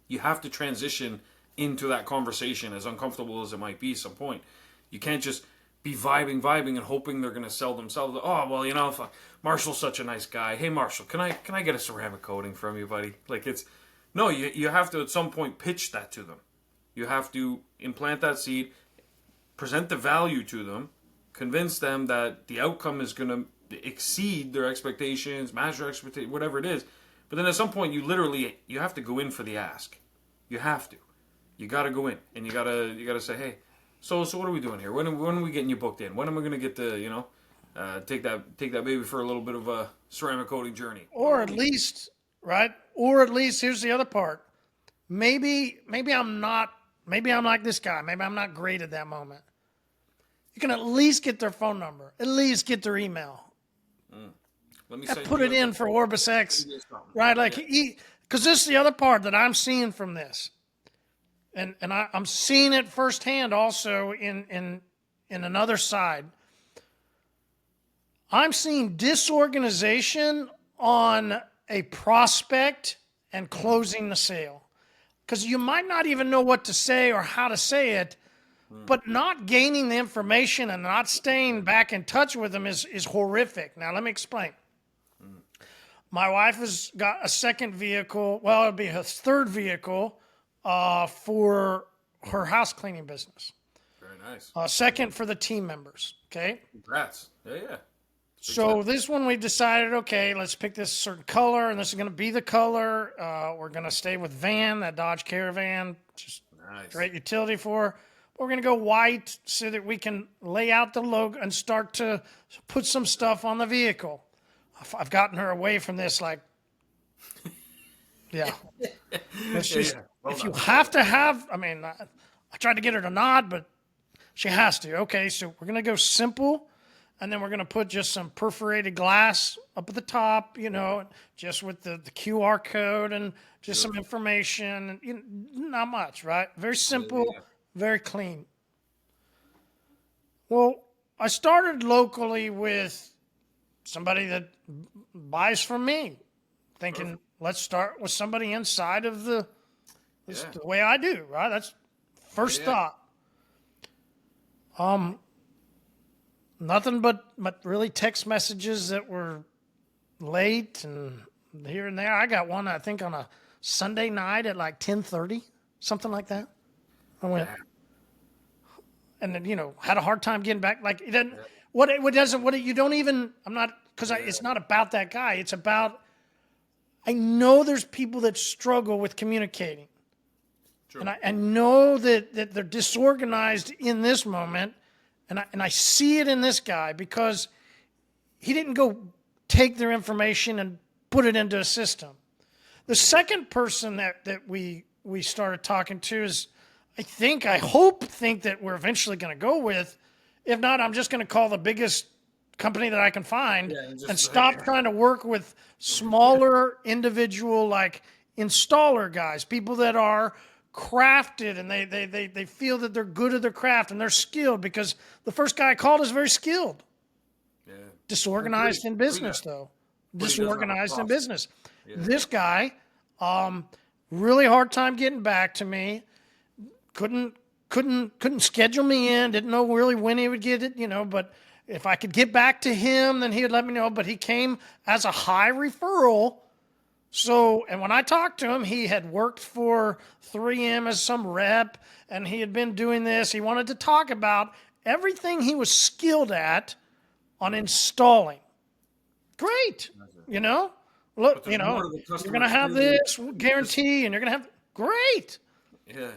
You have to transition into that conversation, as uncomfortable as it might be at some point. You can't just be vibing, and hoping they're going to sell themselves. Oh, well, fuck, Marshall's such a nice guy. Hey, Marshall, can I get a ceramic coating from you, buddy? Like, no, you have to at some point pitch that to them. You have to implant that seed, present the value to them, convince them that the outcome is going to exceed their expectations, match their expectations, whatever it is. But then at some point, you have to go in for the ask. You have to. You got to go in, and you got to say, hey, so what are we doing here? When are we getting you booked in? When am I going to get to take that baby for a little bit of a ceramic coating journey? Or at least, right? Or at least, here's the other part. Maybe I'm like this guy. Maybe I'm not great at that moment. You can at least get their phone number, at least get their email. Let me put it in for OrbisX, right? Like, because this is the other part that I'm seeing from this, and I'm seeing it firsthand also in another side. I'm seeing disorganization on a prospect and closing the sale, because you might not even know what to say or how to say it, but not gaining the information and not staying back in touch with them is horrific. Now, let me explain. My wife has got a second vehicle. Well, it'll be her third vehicle for her house cleaning business. Very nice. Second for the team members. Okay. Congrats. Yeah. So this one we decided, okay, let's pick this certain color, and this is going to be the color. We're going to stay with van, that Dodge Caravan, just great utility for her. We're going to go white so that we can lay out the logo and start to put some stuff on the vehicle. I've gotten her away from this, like, yeah. It's just, if you have to have, I mean, I tried to get her to nod, but she has to. Okay, so we're going to go simple, and then we're going to put just some perforated glass up at the top, just with the QR code and just some information. And, not much, right? Very simple, very clean. Well, I started locally with somebody that buys from me, thinking, let's start with somebody inside of the way I do, right? That's first thought. Nothing but really text messages that were late and here and there. I got one, I think, on a Sunday night at like 10:30, something like that. I went, and then, had a hard time getting back. Like, it doesn't, it's not about that guy. It's about, I know there's people that struggle with communicating. True. And I know that they're disorganized in this moment. And I see it in this guy because he didn't go take their information and put it into a system. The second person that we started talking to is, I hope that we're eventually going to go with. If not, I'm just going to call the biggest company that I can find and stop trying to work with smaller individual, like, installer guys, people that are crafted and they feel that they're good at their craft and they're skilled, because the first guy I called is very skilled. Yeah. Disorganized in business, though. Disorganized in business. Yeah. This guy, really hard time getting back to me. Couldn't schedule me in. Didn't know really when he would get it, but if I could get back to him, then he would let me know. But he came as a high referral. So, and when I talked to him, he had worked for 3M as some rep, and he had been doing this. He wanted to talk about everything he was skilled at on installing. Great. Look, you're going to have this guarantee, and you're going to have, great. Yeah.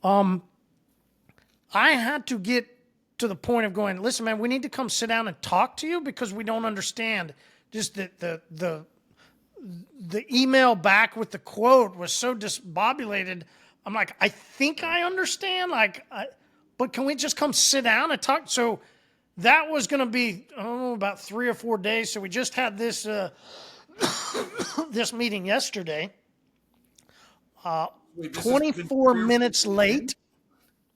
I had to get to the point of going, listen, man, we need to come sit down and talk to you because we don't understand. Just the email back with the quote was so disbobulated. I'm like, I think I understand, but can we just come sit down and talk? So that was going to be, about 3 or 4 days. So we just had this this meeting yesterday, Wait, this has been 24 3 or 4 minutes days? late.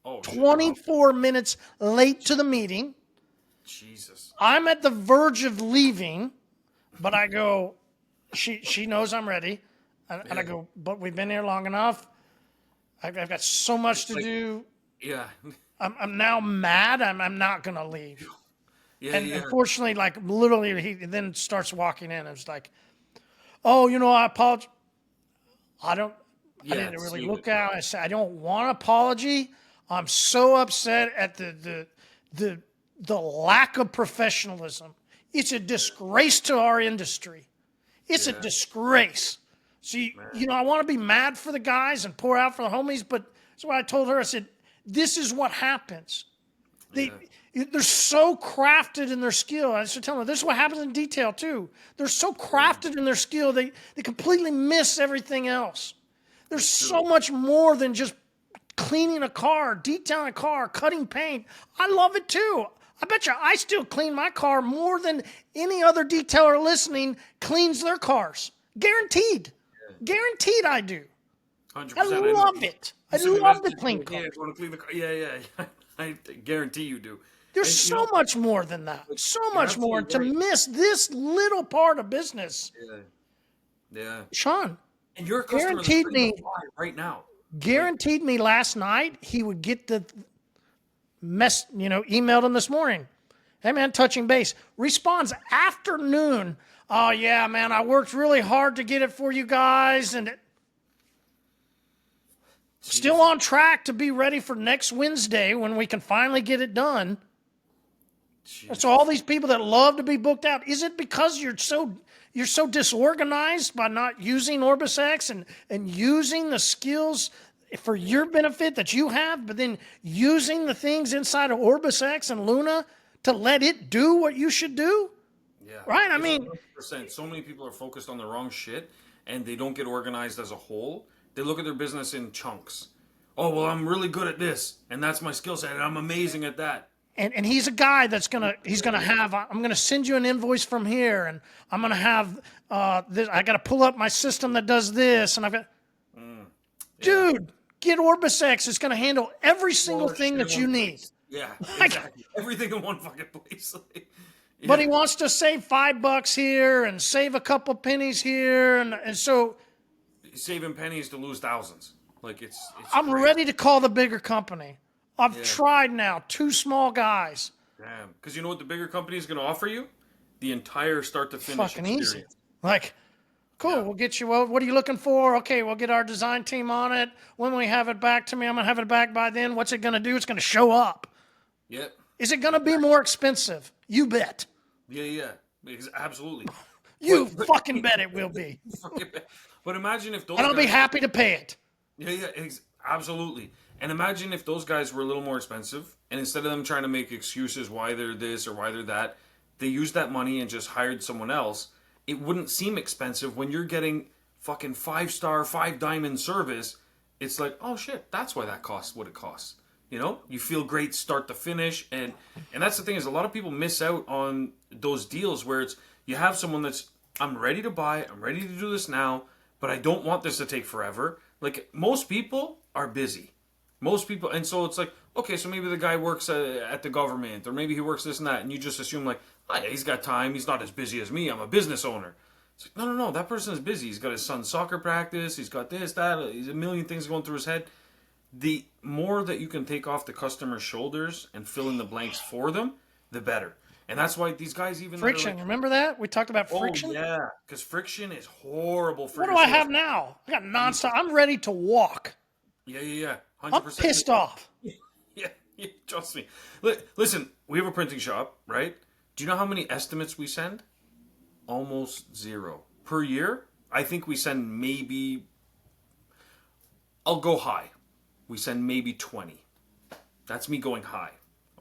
Oh shit! Wow. 24 minutes late to the meeting. Jesus. I'm at the verge of leaving, but I go, she knows I'm ready. And I go, but we've been here long enough. I've got so much to do. Yeah. I'm now mad. I'm not going to leave. Yeah. And Yeah. unfortunately, like literally, he then starts walking in. It's like, oh, I apologize. I Yeah. didn't really Save look it, bro. at it. I said, I don't want an apology. I'm so upset at the lack of professionalism. It's a disgrace to our industry. It's a Yeah. disgrace. See, I want to be mad for the guys and pour out for the homies, but that's what I told her. I said, this is what happens. They're so crafted in their skill. I should tell them, this is what happens in detail too. They're so crafted in their skill, they completely miss everything else. There's so much more than just cleaning a car, detailing a car, cutting paint. I love it too. I bet you I still clean my car more than any other detailer listening cleans their cars. Guaranteed. Guaranteed I do. 100%. I love it. I love the clean Yeah, cars. I want to clean the car. Yeah. I guarantee you do. There's And, so much more than that. So you're much more. To absolutely right. miss this little part of business. Yeah. Yeah. Sean, And your customer is guaranteed ready me, to buy right now. guaranteed me last night he would get the emailed him this morning. Hey man, touching base. Responds afternoon. Oh yeah, man, I worked really hard to get it for you guys and still on track to be ready for next Wednesday when we can finally get it done. Jesus. So all these people that love to be booked out, is it because you're so disorganized by not using OrbisX and using the skills for your benefit that you have, but then using the things inside of OrbisX and Luna to let it do what you should do? Yeah. Right? I It's mean, 100%. So many people are focused on the wrong shit and they don't get organized as a whole. They look at their business in chunks. Oh, well, I'm really good at this, and that's my skill set, and I'm amazing at that. and he's a guy that's he's gonna have, I'm gonna send you an invoice from here, and I'm gonna have this, I gotta pull up my system that does this, and I've got, dude, get OrbisX. It's gonna handle every single thing that you need. Yeah, exactly. Everything in one fucking place. Yeah. But he wants to save $5 here and save a couple pennies here, and so Saving pennies to lose thousands. Like it's I'm crazy. ready to call the bigger company. I've tried now, 2 small guys. Damn. Because you know what the bigger company is going to offer you? The entire start to finish Fucking experience. easy. Like, cool, we'll get you, what are you looking for? Okay, we'll get our design team on it. When we have it back to me, I'm going to have it back by then. What's it going to do? It's going to show up. Yep. Is it going to be more expensive? You bet. Yeah. Absolutely. You fucking bet it will be. But imagine if those And I'll be guys- happy to pay it. Yeah, absolutely. And imagine if those guys were a little more expensive, and instead of them trying to make excuses why they're this or why they're that, they used that money and just hired someone else. It wouldn't seem expensive when you're getting fucking 5-star, 5-diamond service. It's like, oh shit, that's why that costs what it costs. You know, you feel great start to finish, and that's the thing is a lot of people miss out on those deals where it's you have someone that's I'm ready to buy, I'm ready to do this now, but I don't want this to take forever. Like most people are busy. Most people, and so it's like, okay, so maybe the guy works at the government, or maybe he works this and that, and you just assume like, oh yeah, he's got time, he's not as busy as me, I'm a business owner. It's like, no, that person is busy. He's got his son's soccer practice, he's got this, that, he's a million things going through his head. The more that you can take off the customer's shoulders and fill in the blanks for them, the better. And that's why these guys even... Friction, remember that? We talked about friction? Oh, yeah, because friction is horrible for What do your I sales. have now? I got nonstop. I'm ready to walk. Yeah. 100%. I'm pissed off. Yeah, trust me. Listen, we have a printing shop, right? Do you know how many estimates we send? Almost 0. Per year, I think we send maybe... I'll go high. We send maybe 20. That's me going high,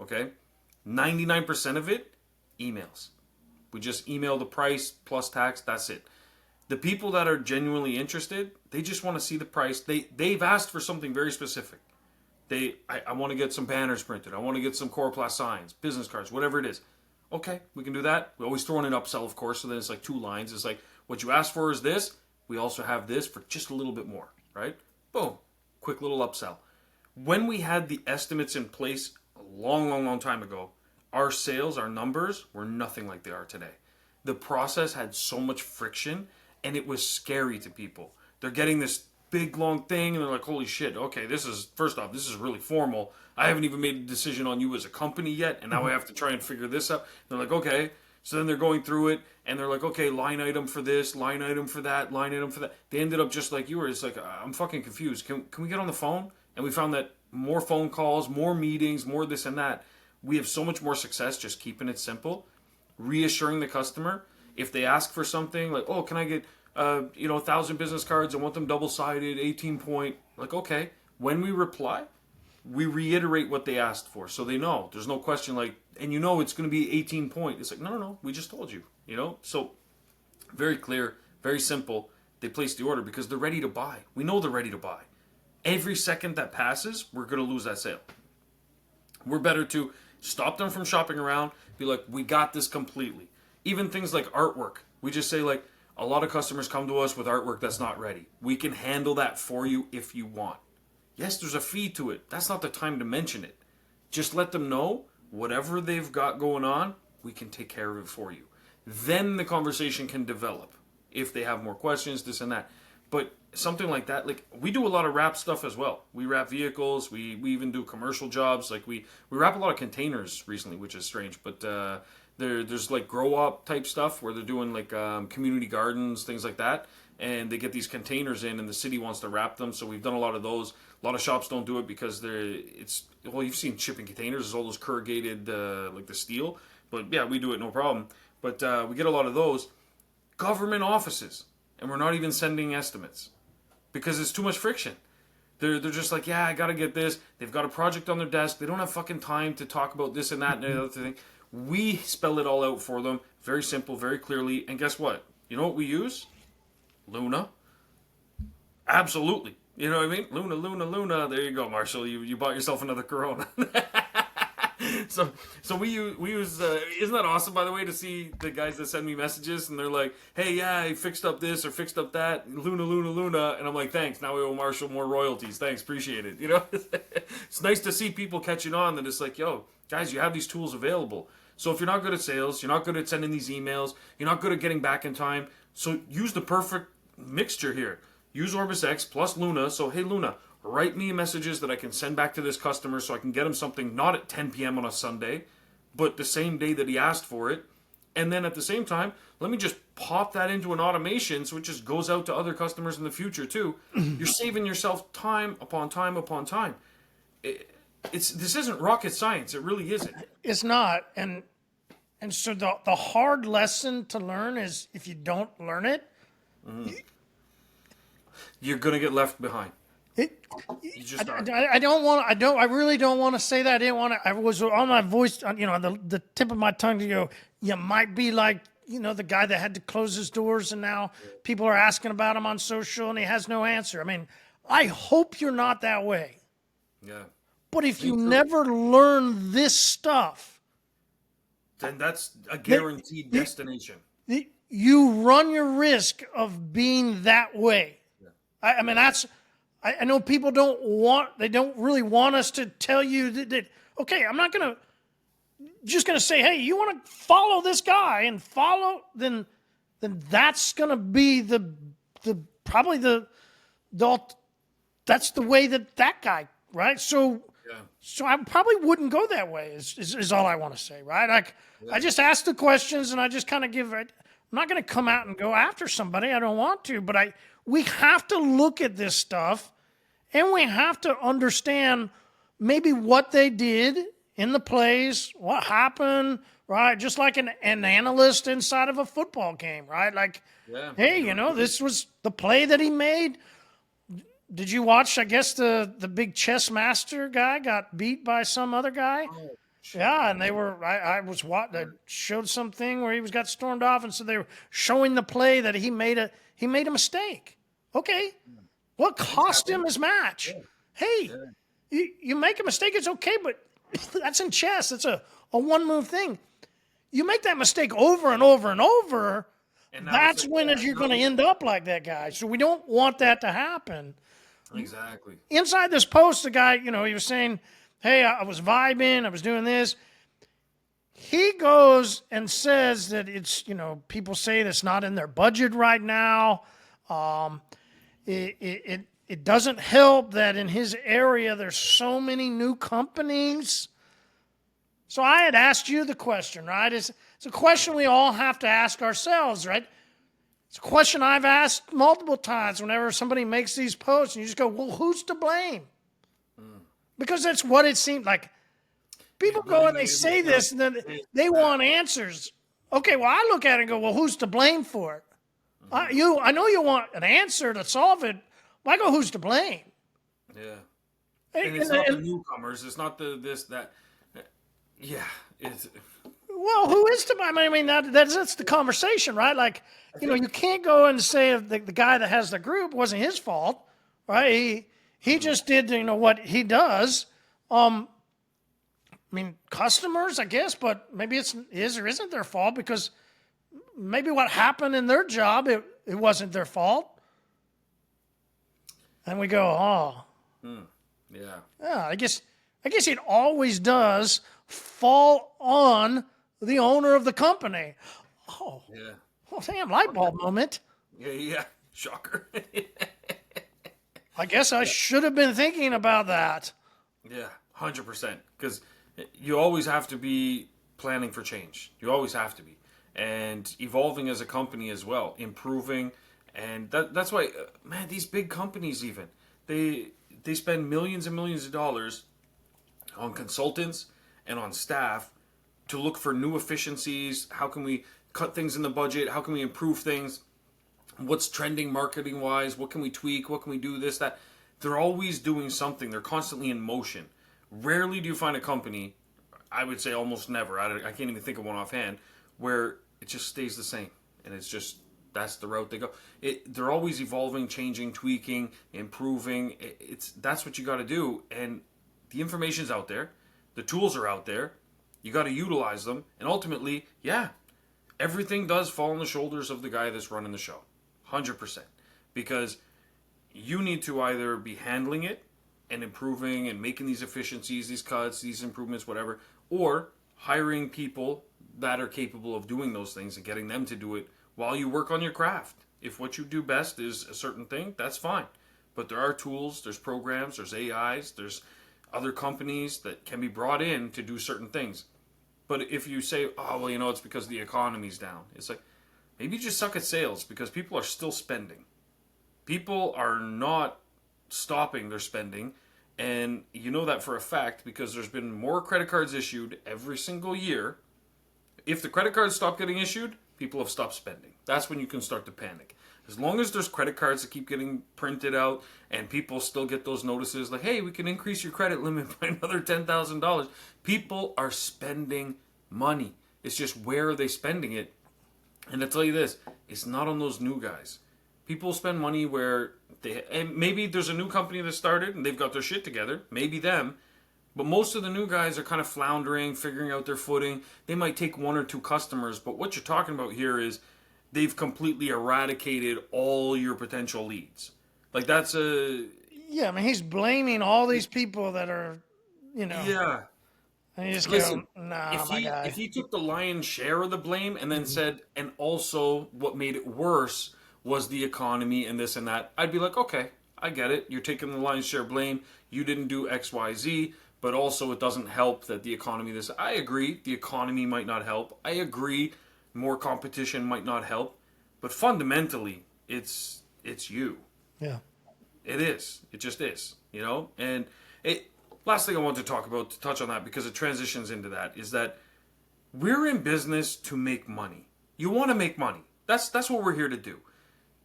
okay? 99% of it, emails. We just email the price plus tax, that's it. The people that are genuinely interested, they just want to see the price. They've asked for something very specific. I want to get some banners printed. I want to get some Coroplast signs, business cards, whatever it is. Okay, we can do that. We always throw in an upsell, of course, so then it's like 2 lines. It's like, What you asked for is this. We also have this for just a little bit more, right? Boom. Quick little upsell. When we had the estimates in place a long time ago, our sales, our numbers were nothing like they are today. The process had so much friction, and it was scary to people. They're getting this big long thing, and they're like, holy shit, okay, this is really formal. I haven't even made a decision on you as a company yet, and now I have to try and figure this out. They're like, okay. So then they're going through it, and they're like, okay, line item for this, line item for that, line item for that. They ended up just like you were. It's like, I'm fucking confused. Can we get on the phone? And we found that more phone calls, more meetings, more this and that. We have so much more success just keeping it simple, reassuring the customer. If they ask for something, like, oh, can I get 1,000 business cards? I want them double-sided, 18-point. Like, okay. When we reply, we reiterate what they asked for, so they know. There's no question, like, and it's going to be 18-point. It's like, no, we just told you, So, very clear, very simple. They place the order because they're ready to buy. We know they're ready to buy. Every second that passes, we're going to lose that sale. We're better to stop them from shopping around, be like, we got this completely. Even things like artwork. We just say, like, a lot of customers come to us with artwork that's not ready. We can handle that for you if you want. Yes, there's a fee to it. That's not the time to mention it. Just let them know whatever they've got going on, we can take care of it for you. Then the conversation can develop if they have more questions, this and that. But something like that, like, we do a lot of wrap stuff as well. We wrap vehicles. We even do commercial jobs. Like, we wrap a lot of containers recently, which is strange. But there's like grow up type stuff where they're doing like community gardens, things like that. And they get these containers in, and the city wants to wrap them. So we've done a lot of those. A lot of shops don't do it because you've seen shipping containers. There's all those corrugated, like the steel. But yeah, we do it no problem. But we get a lot of those. Government offices. And we're not even sending estimates because it's too much friction. They're just like, yeah, I got to get this. They've got a project on their desk. They don't have fucking time to talk about this and that and the other thing. We spell it all out for them. Very simple, very clearly. And guess what? You know what we use? Luna. Absolutely. You know what I mean? Luna. There you go, Marshall. You bought yourself another Corona. So we use isn't that awesome, by the way, to see the guys that send me messages and they're like, hey, yeah, I fixed up this or fixed up that, Luna, and I'm like, thanks, now we owe Marshall more royalties, thanks, appreciate it, It's nice to see people catching on that it's like, yo, guys, you have these tools available. So if you're not good at sales, you're not good at sending these emails, you're not good at getting back in time, so use the perfect mixture here. Use OrbisX plus Luna. So, hey, Luna, write me messages that I can send back to this customer so I can get him something not at 10 p.m. on a Sunday, but the same day that he asked for it. And then at the same time, let me just pop that into an automation so it just goes out to other customers in the future too. You're saving yourself time upon time upon time. This isn't rocket science. It really isn't. It's not. And so the hard lesson to learn is if you don't learn it, you're going to get left behind. I really don't want to say that. I was on my voice, on the tip of my tongue to go, you might be like, the guy that had to close his doors and now people are asking about him on social and he has no answer. I mean, I hope you're not that way. Yeah. But if you never learn this stuff, then that's a guaranteed destination. You run your risk of being that way. Yeah. I mean, I know people don't really want us to tell you that okay, I'm not just going to say, hey, you want to follow this guy and follow, then that's going to be probably that's the way that guy, right? So I probably wouldn't go that way is all I want to say, right? Like, I just ask the questions and I just kind of I'm not going to come out and go after somebody. I don't want to, but we have to look at this stuff and we have to understand maybe what they did in the plays, what happened, right? Just like an analyst inside of a football game, right? Like, hey, this was the play that he made. Did you watch, I guess, the big chess master guy got beat by some other guy? Oh, yeah, and they were, I showed something where he got stormed off, and so they were showing the play that he made a mistake. Okay. What cost him his match? Yeah. Hey, you make a mistake, it's okay, but that's in chess. It's a one-move thing. You make that mistake over and over and over, And now it's That's like, when yeah, you're going to no. end up like that guy. So we don't want that to happen. Exactly. Inside this post, the guy, he was saying, hey, I was vibing, I was doing this. He goes and says that it's, people say that's not in their budget right now. It doesn't help that in his area there's so many new companies. So I had asked you the question, right? It's a question we all have to ask ourselves, right? It's a question I've asked multiple times whenever somebody makes these posts, and you just go, well, who's to blame? Because that's what it seemed like. People go and they say this, and then they want answers. Okay, well, I look at it and go, well, who's to blame for it? I know you want an answer to solve it. Well, I go, who's to blame? Yeah. And it's not the newcomers. It's not the this, that. Yeah. It's. Well, who is to blame? I mean, that's the conversation, right? Like, you can't go and say the guy that has the group wasn't his fault, right? He just did, what he does. I mean, customers, I guess, but maybe it is or isn't their fault because maybe what happened in their job, it wasn't their fault. And we go, oh. Yeah. Yeah, I guess it always does fall on the owner of the company. Oh. Yeah. Well, damn, light bulb moment. Yeah. Shocker. I guess I should have been thinking about that. Yeah, 100%. Because you always have to be planning for change. You always have to be. And evolving as a company as well. Improving. And that's why, man, these big companies even, they spend millions and millions of dollars on consultants and on staff to look for new efficiencies. How can we cut things in the budget? How can we improve things? What's trending marketing wise? What can we tweak? What can we do? This, that. They're always doing something. They're constantly in motion. Rarely do you find a company, I would say almost never, I can't even think of one offhand, where it just stays the same. And it's just, that's the route they go. They're always evolving, changing, tweaking, improving. That's what you got to do. And the information's out there. The tools are out there. You got to utilize them. And ultimately, yeah, everything does fall on the shoulders of the guy that's running the show. 100%. Because you need to either be handling it and improving and making these efficiencies, these cuts, these improvements, whatever, or hiring people that are capable of doing those things and getting them to do it while you work on your craft. If what you do best is a certain thing, that's fine. But there are tools, there's programs, there's AIs, there's other companies that can be brought in to do certain things. But if you say, oh, well, it's because the economy's down. It's like, maybe you just suck at sales because people are still spending. People are not stopping their spending. And you know that for a fact because there's been more credit cards issued every single year. If the credit cards stop getting issued, people have stopped spending. That's when you can start to panic. As long as there's credit cards that keep getting printed out and people still get those notices like, hey, we can increase your credit limit by another $10,000. People are spending money. It's just where are they spending it? And I tell you this, it's not on those new guys. People spend money where and maybe there's a new company that started and they've got their shit together. Maybe them. But most of the new guys are kind of floundering, figuring out their footing. They might take one or two customers. But what you're talking about here is they've completely eradicated all your potential leads. Like that's a... Yeah, I mean, he's blaming all these people that are, Yeah. And you just Listen, go, nah, my guy. if he took the lion's share of the blame and then said, and also what made it worse was the economy and this and that, I'd be like, okay, I get it. You're taking the lion's share blame. You didn't do X, Y, Z, but also it doesn't help that the economy this. I agree, the economy might not help. I agree, more competition might not help. But fundamentally, it's you. Yeah. It is. It just is. And last thing I want to talk about, to touch on that, because it transitions into that, is that we're in business to make money. You want to make money. That's what we're here to do.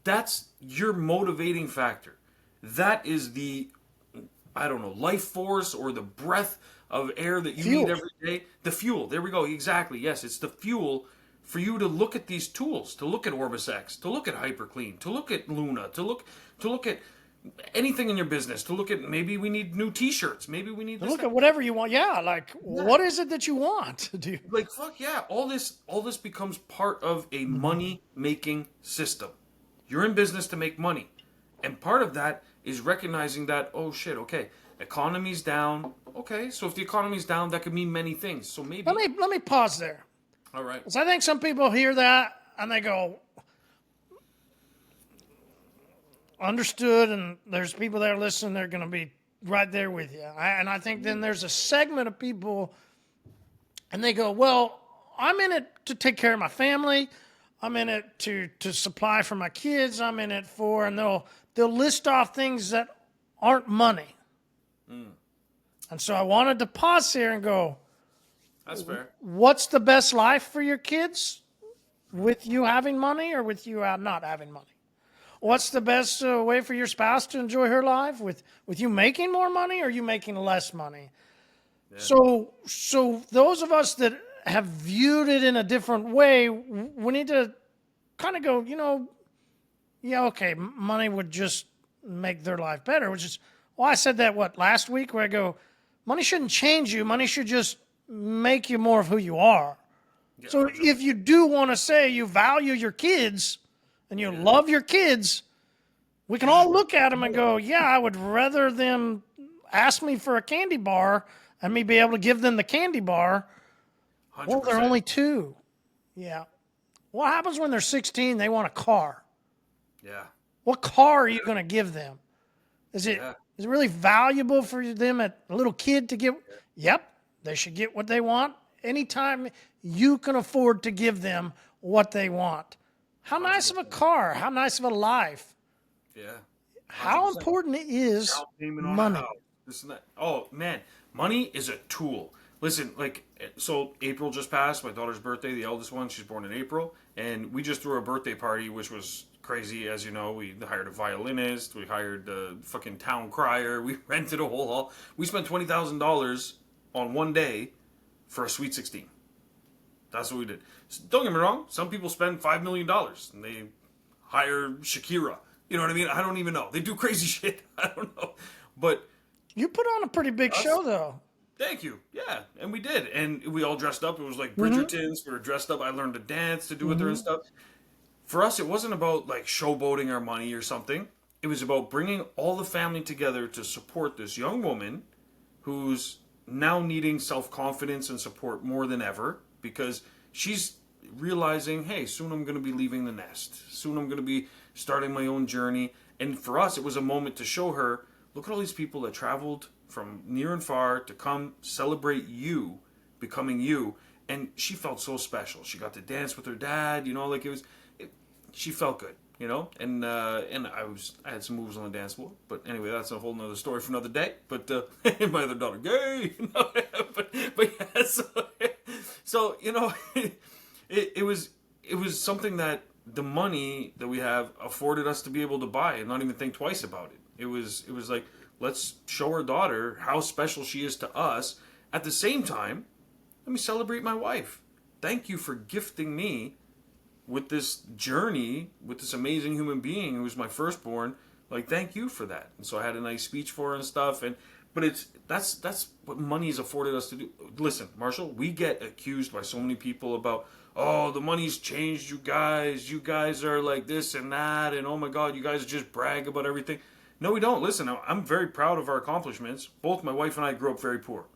That's your motivating factor. That is the, life force or the breath of air that you need every day. The fuel. There we go. Exactly. Yes, it's the fuel for you to look at these tools, to look at OrbisX, to look at HyperClean, to look at Luna, to look at anything in your business, to look at maybe we need new T-shirts, maybe we need this. Look at whatever you want. Yeah, like what is it that you want? Do you, Like fuck yeah, all this becomes part of a money making system. You're in business to make money, and part of that is recognizing that, oh shit, okay, economy's down. Okay, so if the economy's down, that could mean many things. So maybe let me pause there. all right. So I think some people hear that and they go, understood, and there's people that are listening, they're going to be right there with you. And I think then there's a segment of people, and they go, well, I'm in it to take care of my family. I'm in it to supply for my kids. I'm in it for, and they'll list off things that aren't money. And so I wanted to pause here and go, That's fair. what's the best life for your kids? With you having money or with you not having money? What's the best way for your spouse to enjoy her life? With you making more money or you making less money? Yeah. So those of us that have viewed it in a different way, we need to kind of go, yeah, okay, money would just make their life better, which is, well, I said that, last week, where I go, money shouldn't change you. Money should just make you more of who you are. Yeah, so if you do want to say you value your kids and you love your kids, we can all look at them and go, yeah, I would rather them ask me for a candy bar and me be able to give them the candy bar. 100%. Well, they're only 2. Yeah. What happens when they're 16, they want a car? Yeah. What car are you going to give them? Is it really valuable for them, a little kid, to get? Yep, they should get what they want anytime you can afford to give them what they want. How nice of a car? How nice of a life? Yeah. 100%. How important is money? This and that. Oh man, money is a tool. Listen, so April just passed, my daughter's birthday, the eldest one. She's born in April, and we just threw a birthday party, which was crazy. As you know, we hired a violinist, we hired a fucking town crier, we rented a whole hall. We spent $20,000 on one day for a Sweet 16. That's what we did. So don't get me wrong, some people spend $5 million and they hire Shakira. You know what I mean? I don't even know. They do crazy shit. I don't know. But you put on a pretty big show, though. Thank you. Yeah, and we did. And we all dressed up. It was like Bridgertons. We were dressed up. I learned to dance to do with her and stuff. For us, it wasn't about showboating our money or something. It was about bringing all the family together to support this young woman who's now needing self-confidence and support more than ever, because she's realizing, hey, soon I'm going to be leaving the nest. Soon I'm going to be starting my own journey. And for us, it was a moment to show her, look at all these people that traveled from near and far to come celebrate you becoming you. And she felt so special. She got to dance with her dad, she felt good, and I had some moves on the dance floor. But anyway, that's a whole nother story for another day. But my other daughter, gay. but yeah, so it was something that the money that we have afforded us to be able to buy and not even think twice about it. It was like, let's show our daughter how special she is to us. At the same time, let me celebrate my wife. Thank you for gifting me with this journey, with this amazing human being who was my firstborn. Thank you for that. And so I had a nice speech for her and stuff. But that's what money has afforded us to do. Listen, Marshall, we get accused by so many people about, oh, the money's changed you guys. You guys are like this and that. And oh my God, you guys just brag about everything. No, we don't. Listen, I'm very proud of our accomplishments. Both my wife and I grew up very poor.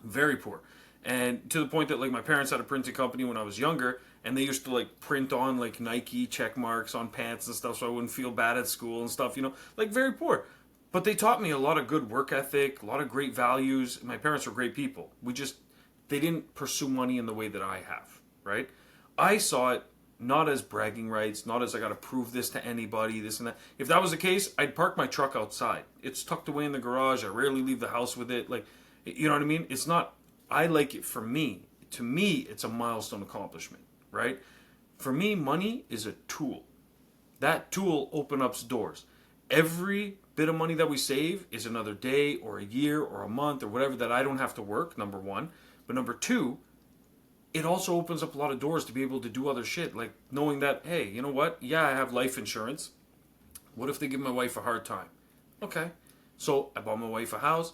Very poor. And to the point that my parents had a printing company when I was younger, and they used to print on Nike check marks on pants and stuff so I wouldn't feel bad at school and stuff, very poor. But they taught me a lot of good work ethic, a lot of great values. My parents were great people. They didn't pursue money in the way that I have, right? I saw it not as bragging rights, not as I got to prove this to anybody, this and that. If that was the case, I'd park my truck outside. It's tucked away in the garage. I rarely leave the house with it. You know what I mean? It's not, I like it for me. To me, it's a milestone accomplishment, right? For me, money is a tool. That tool opens up doors. Every bit of money that we save is another day or a year or a month or whatever that I don't have to work, number one. But number two, it also opens up a lot of doors to be able to do other shit, knowing that, hey, you know what? Yeah, I have life insurance. What if they give my wife a hard time? Okay. So I bought my wife a house.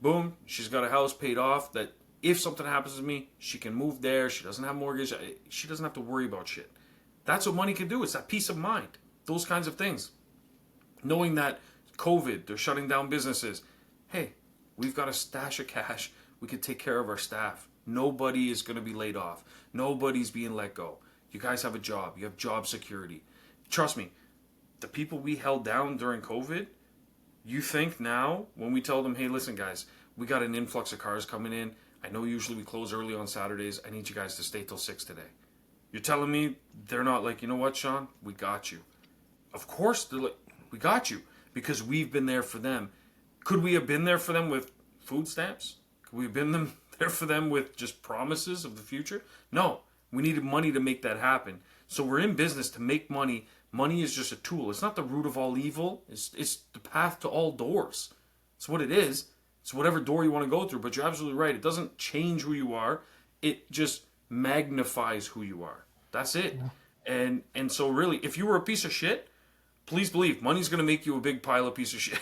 Boom. She's got a house paid off that if something happens to me, she can move there. She doesn't have mortgage. She doesn't have to worry about shit. That's what money can do. It's that peace of mind. Those kinds of things. Knowing that COVID, they're shutting down businesses. Hey, we've got a stash of cash. We can take care of our staff. Nobody is going to be laid off. Nobody's being let go. You guys have a job. You have job security. Trust me, the people we held down during COVID, you think now when we tell them, hey, listen, guys, we got an influx of cars coming in. I know usually we close early on Saturdays. I need you guys to stay till 6 today. You're telling me they're not like, you know what, Sean? We got you. Of course, they're like, we got you because we've been there for them. Could we have been there for them with food stamps? Could we have been there for them with just promises of the future? No. We needed money to make that happen. So we're in business to make money. Money is just a tool. It's not the root of all evil. It's the path to all doors. It's what it is. It's whatever door you want to go through. But you're absolutely right. It doesn't change who you are. It just magnifies who you are. That's it. Yeah. And so really, if you were a piece of shit, please believe money's going to make you a big pile of piece of shit.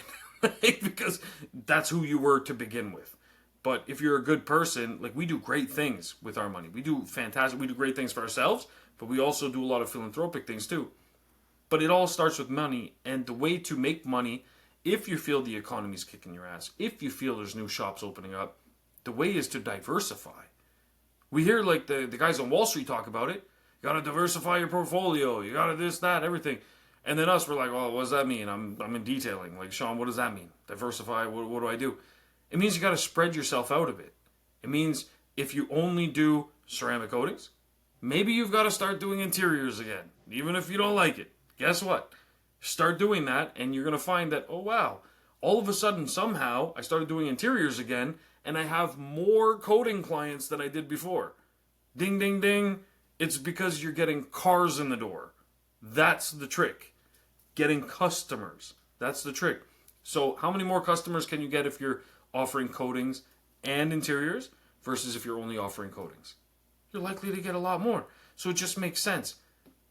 Because that's who you were to begin with. But if you're a good person, like we do great things with our money. We do fantastic. We do great things for ourselves, but we also do a lot of philanthropic things too. But it all starts with money. And the way to make money, if you feel the economy's kicking your ass, if you feel there's new shops opening up, the way is to diversify. We hear like the guys on Wall Street talk about it. You got to diversify your portfolio. You got to this, that, everything. And then us, we're like, oh, what does that mean? I'm in detailing. Like, Sean, what does that mean? Diversify, what do I do? It means you got to spread yourself out a bit. It means if you only do ceramic coatings, maybe you've got to start doing interiors again, even if you don't like it. Guess what? Start doing that, and you're going to find that, oh, wow, all of a sudden, somehow, I started doing interiors again, and I have more coating clients than I did before. Ding, ding, ding. It's because you're getting cars in the door. That's the trick. Getting customers. That's the trick. So how many more customers can you get if you're offering coatings and interiors versus if you're only offering coatings? You're likely to get a lot more. So it just makes sense.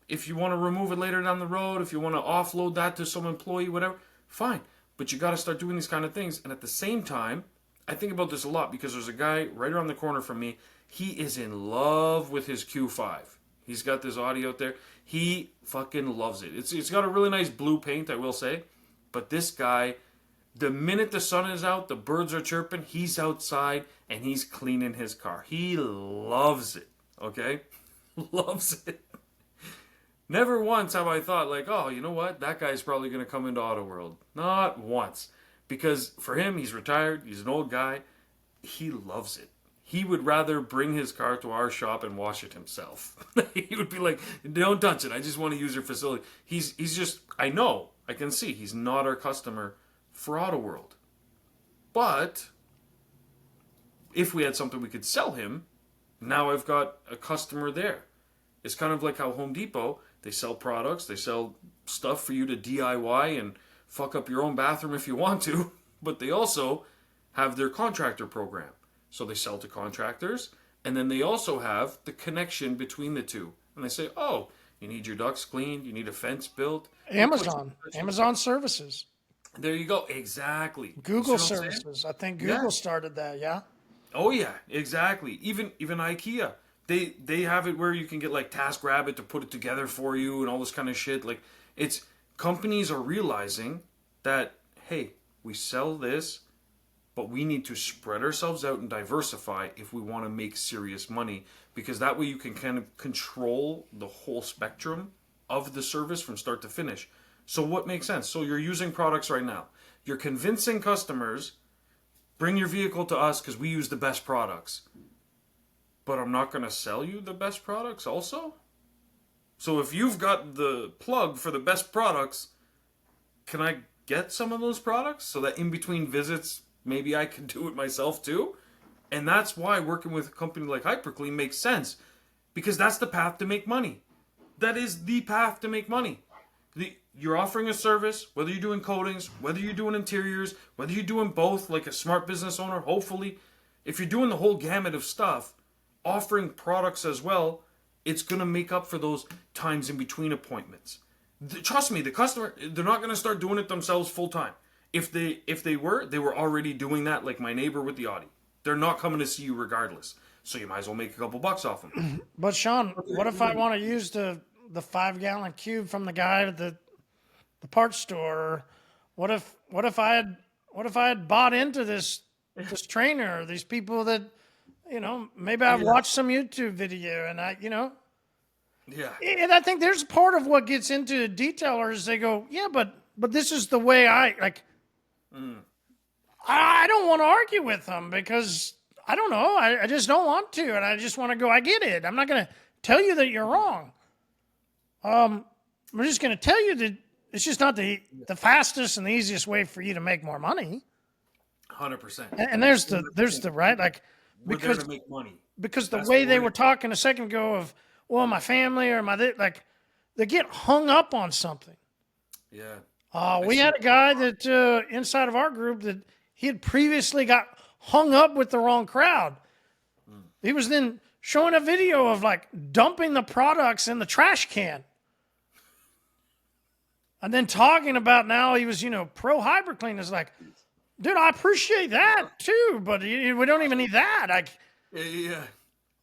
If you want to remove it later down the road, if you want to offload that to some employee, whatever, fine. But you got to start doing these kind of things. And at the same time, I think about this a lot because there's a guy right around the corner from me. He is in love with his Q5. He's got this Audi out there. He fucking loves it. It's got a really nice blue paint, I will say. But this guy, the minute the sun is out, the birds are chirping, he's outside and he's cleaning his car. He loves it, okay? Loves it. Never once have I thought like, oh, you know what? That guy's probably going to come into Auto World. Not once. Because for him, he's retired. He's an old guy. He loves it. He would rather bring his car to our shop and wash it himself. He would be like, don't touch it. I just want to use your facility. He's just, I know, I can see he's not our customer for Auto World. But if we had something we could sell him, now I've got a customer there. It's kind of like how Home Depot, they sell products, they sell stuff for you to DIY and fuck up your own bathroom if you want to, but they also have their contractor program. So they sell to contractors, and then they also have the connection between the two. And they say, oh, you need your ducts cleaned, you need a fence built. Amazon services. There you go. Exactly. Google services. I think Google started that, yeah? Oh, yeah, exactly. Even IKEA. They have it where you can get like TaskRabbit to put it together for you and all this kind of shit. Like, it's companies are realizing that, hey, we sell this, but we need to spread ourselves out and diversify if we want to make serious money, because that way you can kind of control the whole spectrum of the service from start to finish. So what makes sense? So you're using products right now. You're convincing customers, bring your vehicle to us because we use the best products. But I'm not going to sell you the best products also? So if you've got the plug for the best products, can I get some of those products so that in between visits, maybe I can do it myself too? And that's why working with a company like HyperClean makes sense, because that's the path to make money. That is the path to make money. You're offering a service, whether you're doing coatings, whether you're doing interiors, whether you're doing both like a smart business owner, hopefully. If you're doing the whole gamut of stuff, offering products as well, it's going to make up for those times in between appointments. Trust me, the customer, they're not going to start doing it themselves full time. If they were already doing that, like my neighbor with the Audi. They're not coming to see you regardless. So you might as well make a couple bucks off them. But Sean, what if I want to use the 5 gallon cube from the guy at the parts store? What if I had bought into this trainer, these people that, maybe I've watched some YouTube video and Yeah. and I think there's part of what gets into detailers. They go, yeah, but this is the way I like. I don't want to argue with them because I don't know. I just don't want to, and I just want to go. I get it. I'm not going to tell you that you're wrong. I'm just going to tell you that it's just not the fastest and the easiest way for you to make more money. 100%. And there's the right, like, We're there to make money. Because the way they were talking a second ago of, well, my family or like, they get hung up on something. Yeah. We had a guy that inside of our group that he had previously got hung up with the wrong crowd. He was then showing a video of like dumping the products in the trash can. And then talking about now he was, pro HyperClean. It's like, dude, I appreciate that too, but we don't even need that. Like, yeah.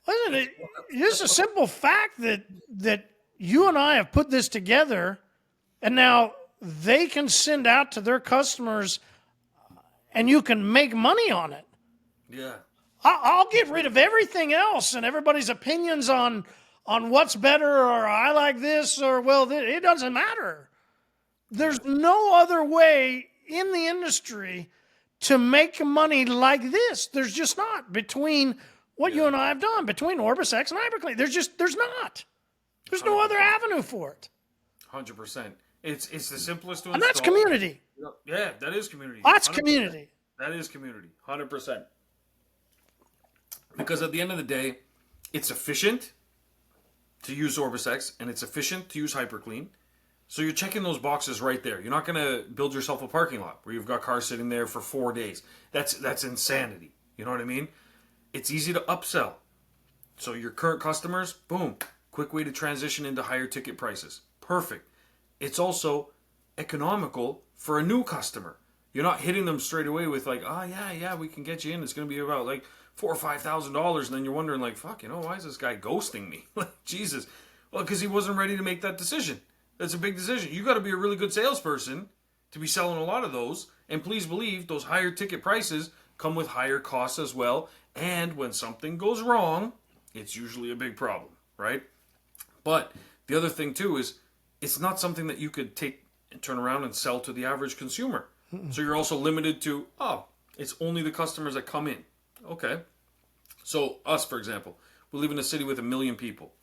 Listen, it's a simple fact that you and I have put this together, and now they can send out to their customers, and you can make money on it. Yeah. I'll get rid of everything else and everybody's opinions on what's better or I like this or, well, it doesn't matter. There's no other way in the industry to make money like this. There's just not between what you and I have done, between OrbisX and HyperClean. There's not. There's no other avenue for it. 100%. It's the simplest to install. And that's community. Yeah, that is community. That's 100%. community. That is community. 100%. Because at the end of the day, it's efficient to use OrbisX and it's efficient to use HyperClean. So you're checking those boxes right there. You're not going to build yourself a parking lot where you've got cars sitting there for 4 days. That's insanity. You know what I mean? It's easy to upsell. So your current customers, boom, quick way to transition into higher ticket prices. Perfect. It's also economical for a new customer. You're not hitting them straight away with like, oh yeah, we can get you in. It's going to be about like $4,000 or $5,000, and then you're wondering like, fuck, why is this guy ghosting me? Like, Jesus. Well, because he wasn't ready to make that decision. That's a big decision. You got to be a really good salesperson to be selling a lot of those. And please believe those higher ticket prices come with higher costs as well. And when something goes wrong, it's usually a big problem, right? But the other thing too is it's not something that you could take and turn around and sell to the average consumer. So you're also limited to, it's only the customers that come in. Okay. So us, for example, we live in a city with 1 million people.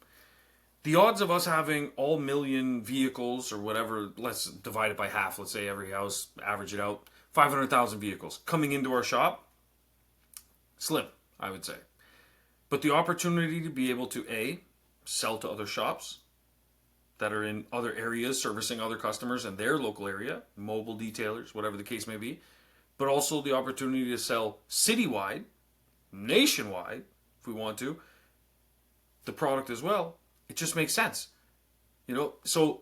The odds of us having all 1 million vehicles or whatever, let's divide it by half. Let's say every house, average it out, 500,000 vehicles coming into our shop, slim, I would say. But the opportunity to be able to, A, sell to other shops that are in other areas, servicing other customers in their local area, mobile detailers, whatever the case may be, but also the opportunity to sell citywide, nationwide, if we want to, the product as well. It just makes sense. So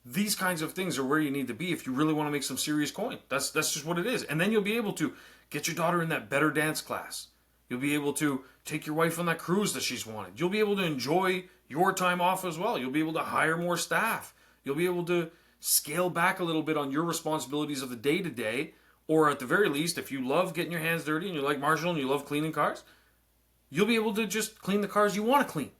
these kinds of things are where you need to be if you really want to make some serious coin. That's just what it is. And then you'll be able to get your daughter in that better dance class. You'll be able to take your wife on that cruise that she's wanted. You'll be able to enjoy your time off as well. You'll be able to hire more staff. You'll be able to scale back a little bit on your responsibilities of the day-to-day. Or at the very least, if you love getting your hands dirty and you like Marshall and you love cleaning cars, you'll be able to just clean the cars you want to clean.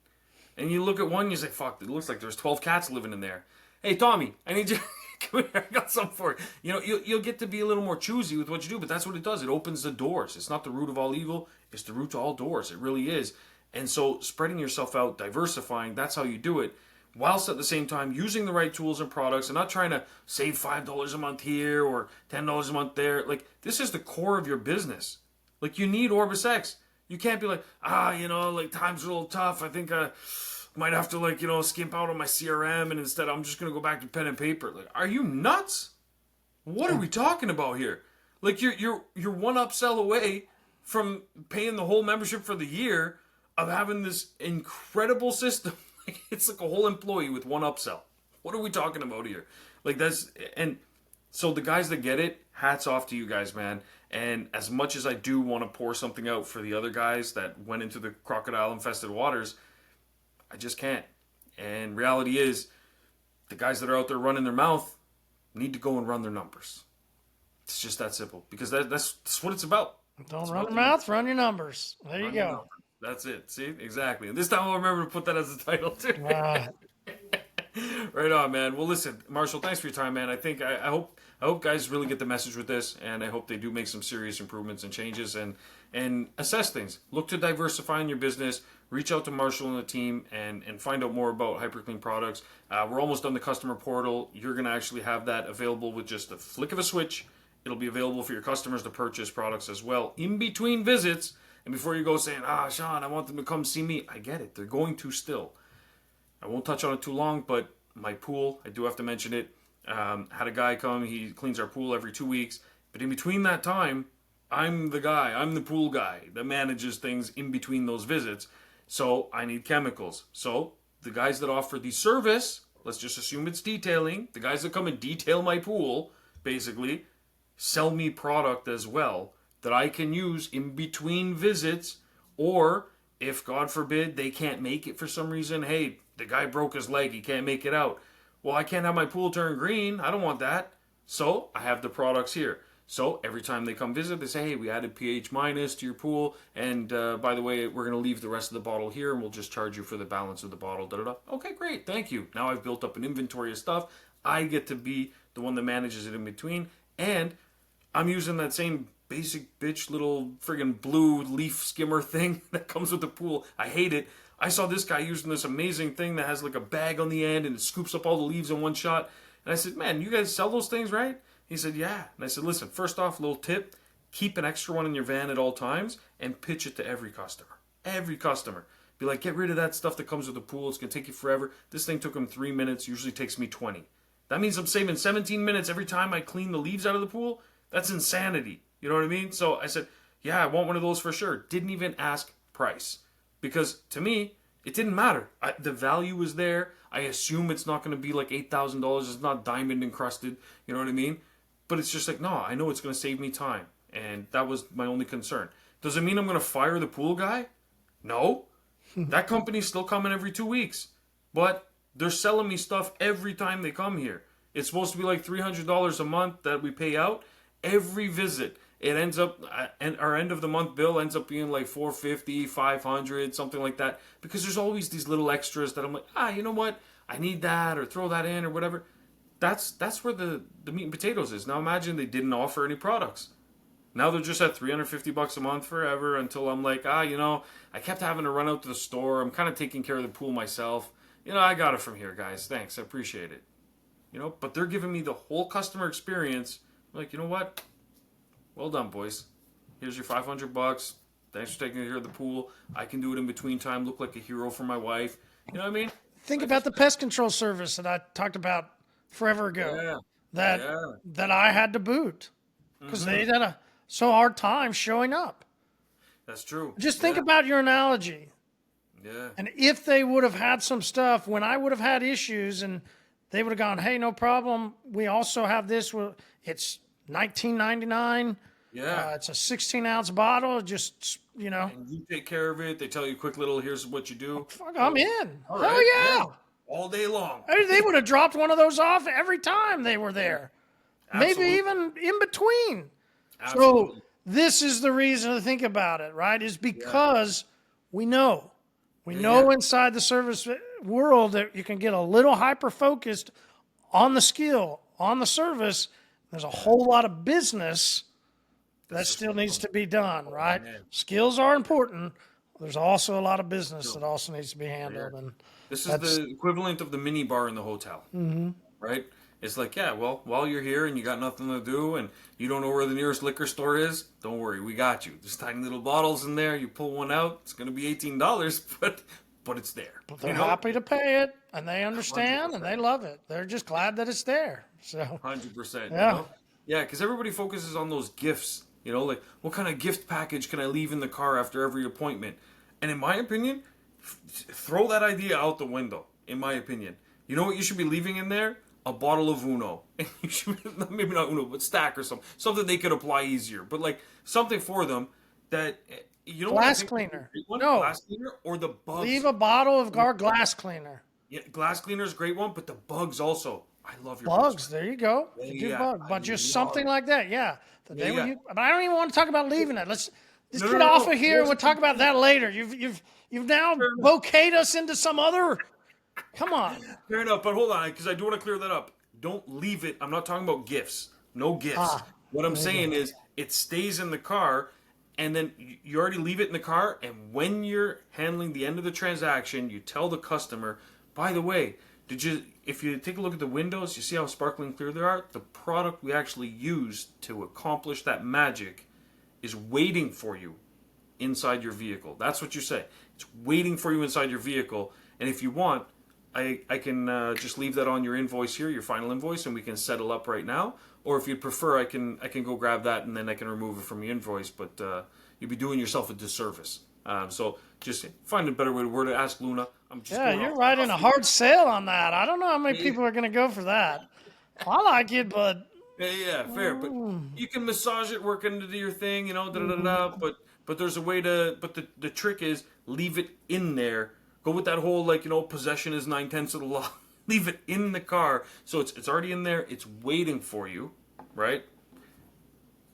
And you look at one and you say, fuck, it looks like there's 12 cats living in there. Hey, Tommy, I need you. Come here, I got something for you. You'll get to be a little more choosy with what you do, but that's what it does. It opens the doors. It's not the root of all evil. It's the root to all doors. It really is. And so spreading yourself out, diversifying, that's how you do it. Whilst at the same time using the right tools and products and not trying to save $5 a month here or $10 a month there. Like, this is the core of your business. Like, you need OrbisX. You can't be like, like times are a little tough. I think I might have to skimp out on my CRM and instead I'm just going to go back to pen and paper. Like, are you nuts? What are we talking about here? Like, you're one upsell away from paying the whole membership for the year of having this incredible system. It's like a whole employee with one upsell. What are we talking about here? Like, and So the guys that get it, hats off to you guys, man. And as much as I do want to pour something out for the other guys that went into the crocodile infested waters, I just can't. And reality is, the guys that are out there running their mouth need to go and run their numbers. It's just that simple, because that's what it's about. Don't run your mouth, run your numbers. There you go. That's it. See, exactly. And this time I'll remember to put that as the title too. Right on, man. Well, listen, Marshall, thanks for your time, man. I hope guys really get the message with this, and I hope they do make some serious improvements and changes and assess things. Look to diversify in your business. Reach out to Marshall and the team and find out more about HyperClean products. We're almost on the customer portal. You're going to actually have that available with just a flick of a switch. It'll be available for your customers to purchase products as well in between visits. And before you go saying, Sean, I want them to come see me. I get it. They're going to still. I won't touch on it too long, but my pool, I do have to mention it. Had a guy come. He cleans our pool every 2 weeks. But in between that time, I'm the guy. I'm the pool guy that manages things in between those visits. So I need chemicals. So the guys that offer the service, let's just assume it's detailing. The guys that come and detail my pool, basically, sell me product as well that I can use in between visits. Or if, God forbid, they can't make it for some reason, hey, the guy broke his leg, he can't make it out. Well, I can't have my pool turn green. I don't want that. So I have the products here. So every time they come visit, they say, hey, we added pH minus to your pool. And by the way, we're going to leave the rest of the bottle here and we'll just charge you for the balance of the bottle. Da, da, da. Okay, great. Thank you. Now I've built up an inventory of stuff. I get to be the one that manages it in between. And I'm using that same basic bitch little friggin' blue leaf skimmer thing that comes with the pool. I hate it. I saw this guy using this amazing thing that has like a bag on the end and it scoops up all the leaves in one shot. And I said, man, you guys sell those things, right? He said, yeah. And I said, listen, first off, little tip, keep an extra one in your van at all times and pitch it to every customer. Every customer. Be like, get rid of that stuff that comes with the pool. It's going to take you forever. This thing took him 3 minutes. Usually takes me 20. That means I'm saving 17 minutes every time I clean the leaves out of the pool. That's insanity. You know what I mean? So I said, yeah, I want one of those for sure. Didn't even ask price. Because to me, it didn't matter. The value was there. I assume it's not going to be like $8,000. It's not diamond encrusted. You know what I mean? But it's just like, no, I know it's going to save me time. And that was my only concern. Does it mean I'm going to fire the pool guy? No. That company's still coming every 2 weeks. But they're selling me stuff every time they come here. It's supposed to be like $300 a month that we pay out. Every visit, it ends up, and our end of the month bill ends up being like $450, $500, something like that. Because there's always these little extras that I'm like, you know what? I need that, or throw that in, or whatever. That's where the meat and potatoes is. Now imagine they didn't offer any products. Now they're just at $350 a month forever until I'm like, I kept having to run out to the store. I'm kind of taking care of the pool myself. I got it from here, guys. Thanks. I appreciate it. But they're giving me the whole customer experience. I'm like, you know what? Well done, boys. Here's your $500. Thanks for taking care of the pool. I can do it in between time. Look like a hero for my wife. You know what I mean? Think about the pest control service that I talked about forever ago. That I had to boot because they had so hard time showing up. That's true. Just think about your analogy. Yeah. And if they would have had some stuff when I would have had issues and they would have gone, hey, no problem. We also have this. It's $19.99. Yeah. It's a 16-ounce bottle. Just, And you take care of it. They tell you quick little, here's what you do. Fuck, I'm in. All Hell right. yeah. All day long. They would have dropped one of those off every time they were there. Absolutely. Maybe even in between. Absolutely. So this is the reason to think about it, right? Is because we know. We know inside the service world that you can get a little hyper-focused on the skill, on the service. There's a whole lot of business that still needs to be done, right? Skills are important. There's also a lot of business that also needs to be handled. And this is the equivalent of the mini bar in the hotel, right? It's like, while you're here and you got nothing to do and you don't know where the nearest liquor store is, don't worry, we got you. There's tiny little bottles in there. You pull one out, it's going to be $18, but it's there. But they're happy to pay it, and they understand, 100%. And they love it. They're just glad that it's there. So 100%. Yeah. Yeah, because everybody focuses on those gifts. Like what kind of gift package can I leave in the car after every appointment? And in my opinion, throw that idea out the window, in my opinion. You know what you should be leaving in there? a bottle of Uno, and you should, maybe not Uno, but Stack or something they could apply easier, but like something for them that you know what I Glass think cleaner. one No, glass cleaner or the leave bugs. a bottle of our glass cleaner. Yeah, glass cleaner is a great one, but the bugs also. I love your bugs. Bugs. There you go. Yeah, You do yeah, bug, I but just love. something like that. Yeah. The Yeah, day when yeah. you. But I don't even want to talk about leaving it. Let's No, no, get no, off no. of here. Here's We'll the talk thing. about that later. You've now bouqueted us into some other. Come on. Fair enough, but hold on, because I do want to clear that up. Don't leave it. I'm not talking about gifts. No gifts. Ah, What I'm there you saying go. is it stays in the car, and then you already leave it in the car, and when you're handling the end of the transaction, you tell the customer, by the way, if you take a look at the windows, you see how sparkling clear they are? The product we actually used to accomplish that magic is waiting for you inside your vehicle. That's what you say. It's waiting for you inside your vehicle, and if you want, I can just leave that on your invoice here, your final invoice, and we can settle up right now. Or if you'd prefer, I can go grab that and then I can remove it from your invoice. But you'd be doing yourself a disservice. So just find a better way to word it. Ask Luna. I'm just Yeah, going you're off. right in a hard sale on that. I don't know how many people are going to go for that. I like it, but Yeah, fair. But you can massage it, work into your thing, da da da mhm. da. But there's a way to. But the trick is leave it in there. Go with that whole possession is 9/10 of the law. Leave it in the car, so it's already in there. It's waiting for you, right?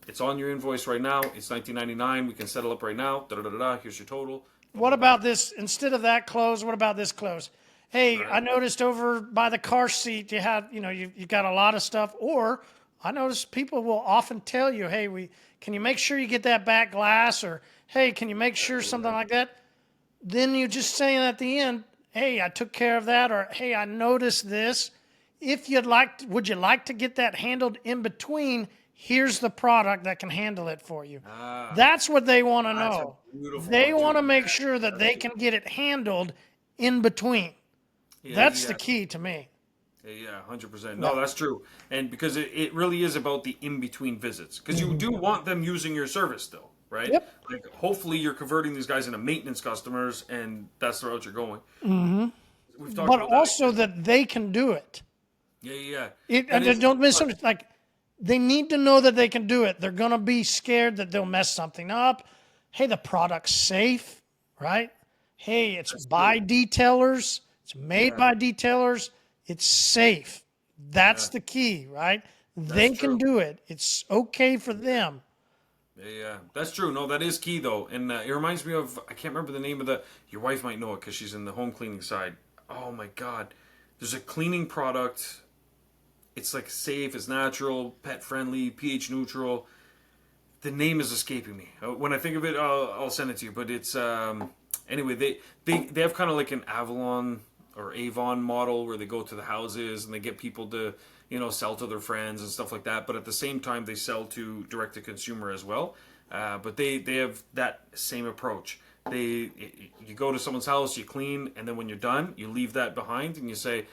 It's on your invoice right now. It's $19.99. We can settle up right now. Da da da da. Here's your total. Boom, What boom, boom. about this? Instead of that close, what about this close? Hey, Right. I noticed over by the car seat you had, you've got a lot of stuff. Or I noticed people will often tell you, hey, can you make sure you get that back glass? Or hey, can you make sure something like that? Then you just say at the end, hey, I took care of that, or hey, I noticed this. If would you like to get that handled in between? Here's the product that can handle it for you. Ah, That's what they want to that's a know. beautiful They one too. want to make Yeah, sure that that's they good. can get it handled in between. Yeah, That's yeah. the key to me. Yeah, 100%. Yeah. No, that's true. And because it really is about the in between visits. Because you do want them using your service still, right? Yep. Like, hopefully you're converting these guys into maintenance customers and that's the route you're going. We've talked But about that. also that they can do it. Yeah, yeah. And And then it's, don't misunderstand. Like they need to know that they can do it. They're gonna be scared that they'll mess something up. Hey, the product's safe, right? Hey, it's that's by true. detailers. It's made Yeah, by detailers. It's safe. That's yeah. the key, right? That's They can true. do it. It's okay for them. Yeah, yeah. That's true. No, that is key though. And it reminds me of, I can't remember the name of your wife might know it because she's in the home cleaning side. Oh my God. There's a cleaning product. It's like safe, it's natural, pet friendly, pH neutral. The name is escaping me. When I think of it, I'll send it to you. But it's anyway. They have kind of like an Avalon or Avon model where they go to the houses and they get people to sell to their friends and stuff like that. But at the same time, they sell to direct to consumer as well. But they have that same approach. You go to someone's house, you clean, and then when you're done, you leave that behind, and you say,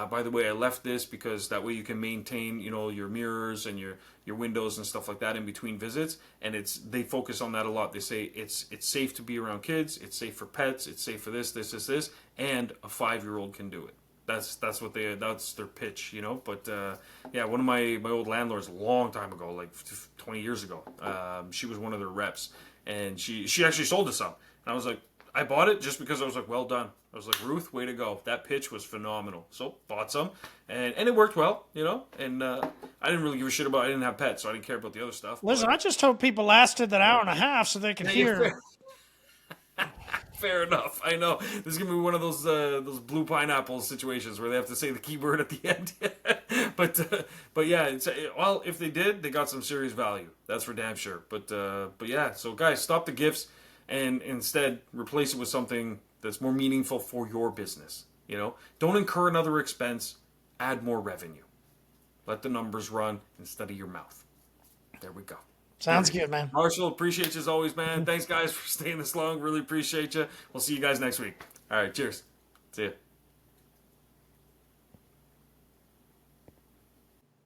by the way, I left this because that way you can maintain, your mirrors and your windows and stuff like that in between visits. And they focus on that a lot. They say it's safe to be around kids, it's safe for pets, it's safe for this, and a 5-year-old can do it. That's their pitch, But yeah, one of my old landlords a long time ago, like 20 years ago, she was one of their reps, and she actually sold us some. And I was like, I bought it just because I was like, well done. I was like, Ruth, way to go. That pitch was phenomenal. So bought some, and it worked well, And I didn't really give a shit about. I didn't have pets, so I didn't care about the other stuff. Listen, But I just hope people lasted that hour and a half so they could yeah, yeah, hear. fair enough. I know this is gonna be one of those blue pineapple situations where they have to say the keyword at the end. but yeah, well, if they did, they got some serious value. That's for damn sure. But yeah, so guys, stop the gifts and instead replace it with something that's more meaningful for your business. Don't incur another expense. Add more revenue. Let the numbers run instead of your mouth. There we go. Sounds good, man. Marshall, appreciate you as always, man. Thanks, guys, for staying this long. Really appreciate you. We'll see you guys next week. All right, cheers. See ya.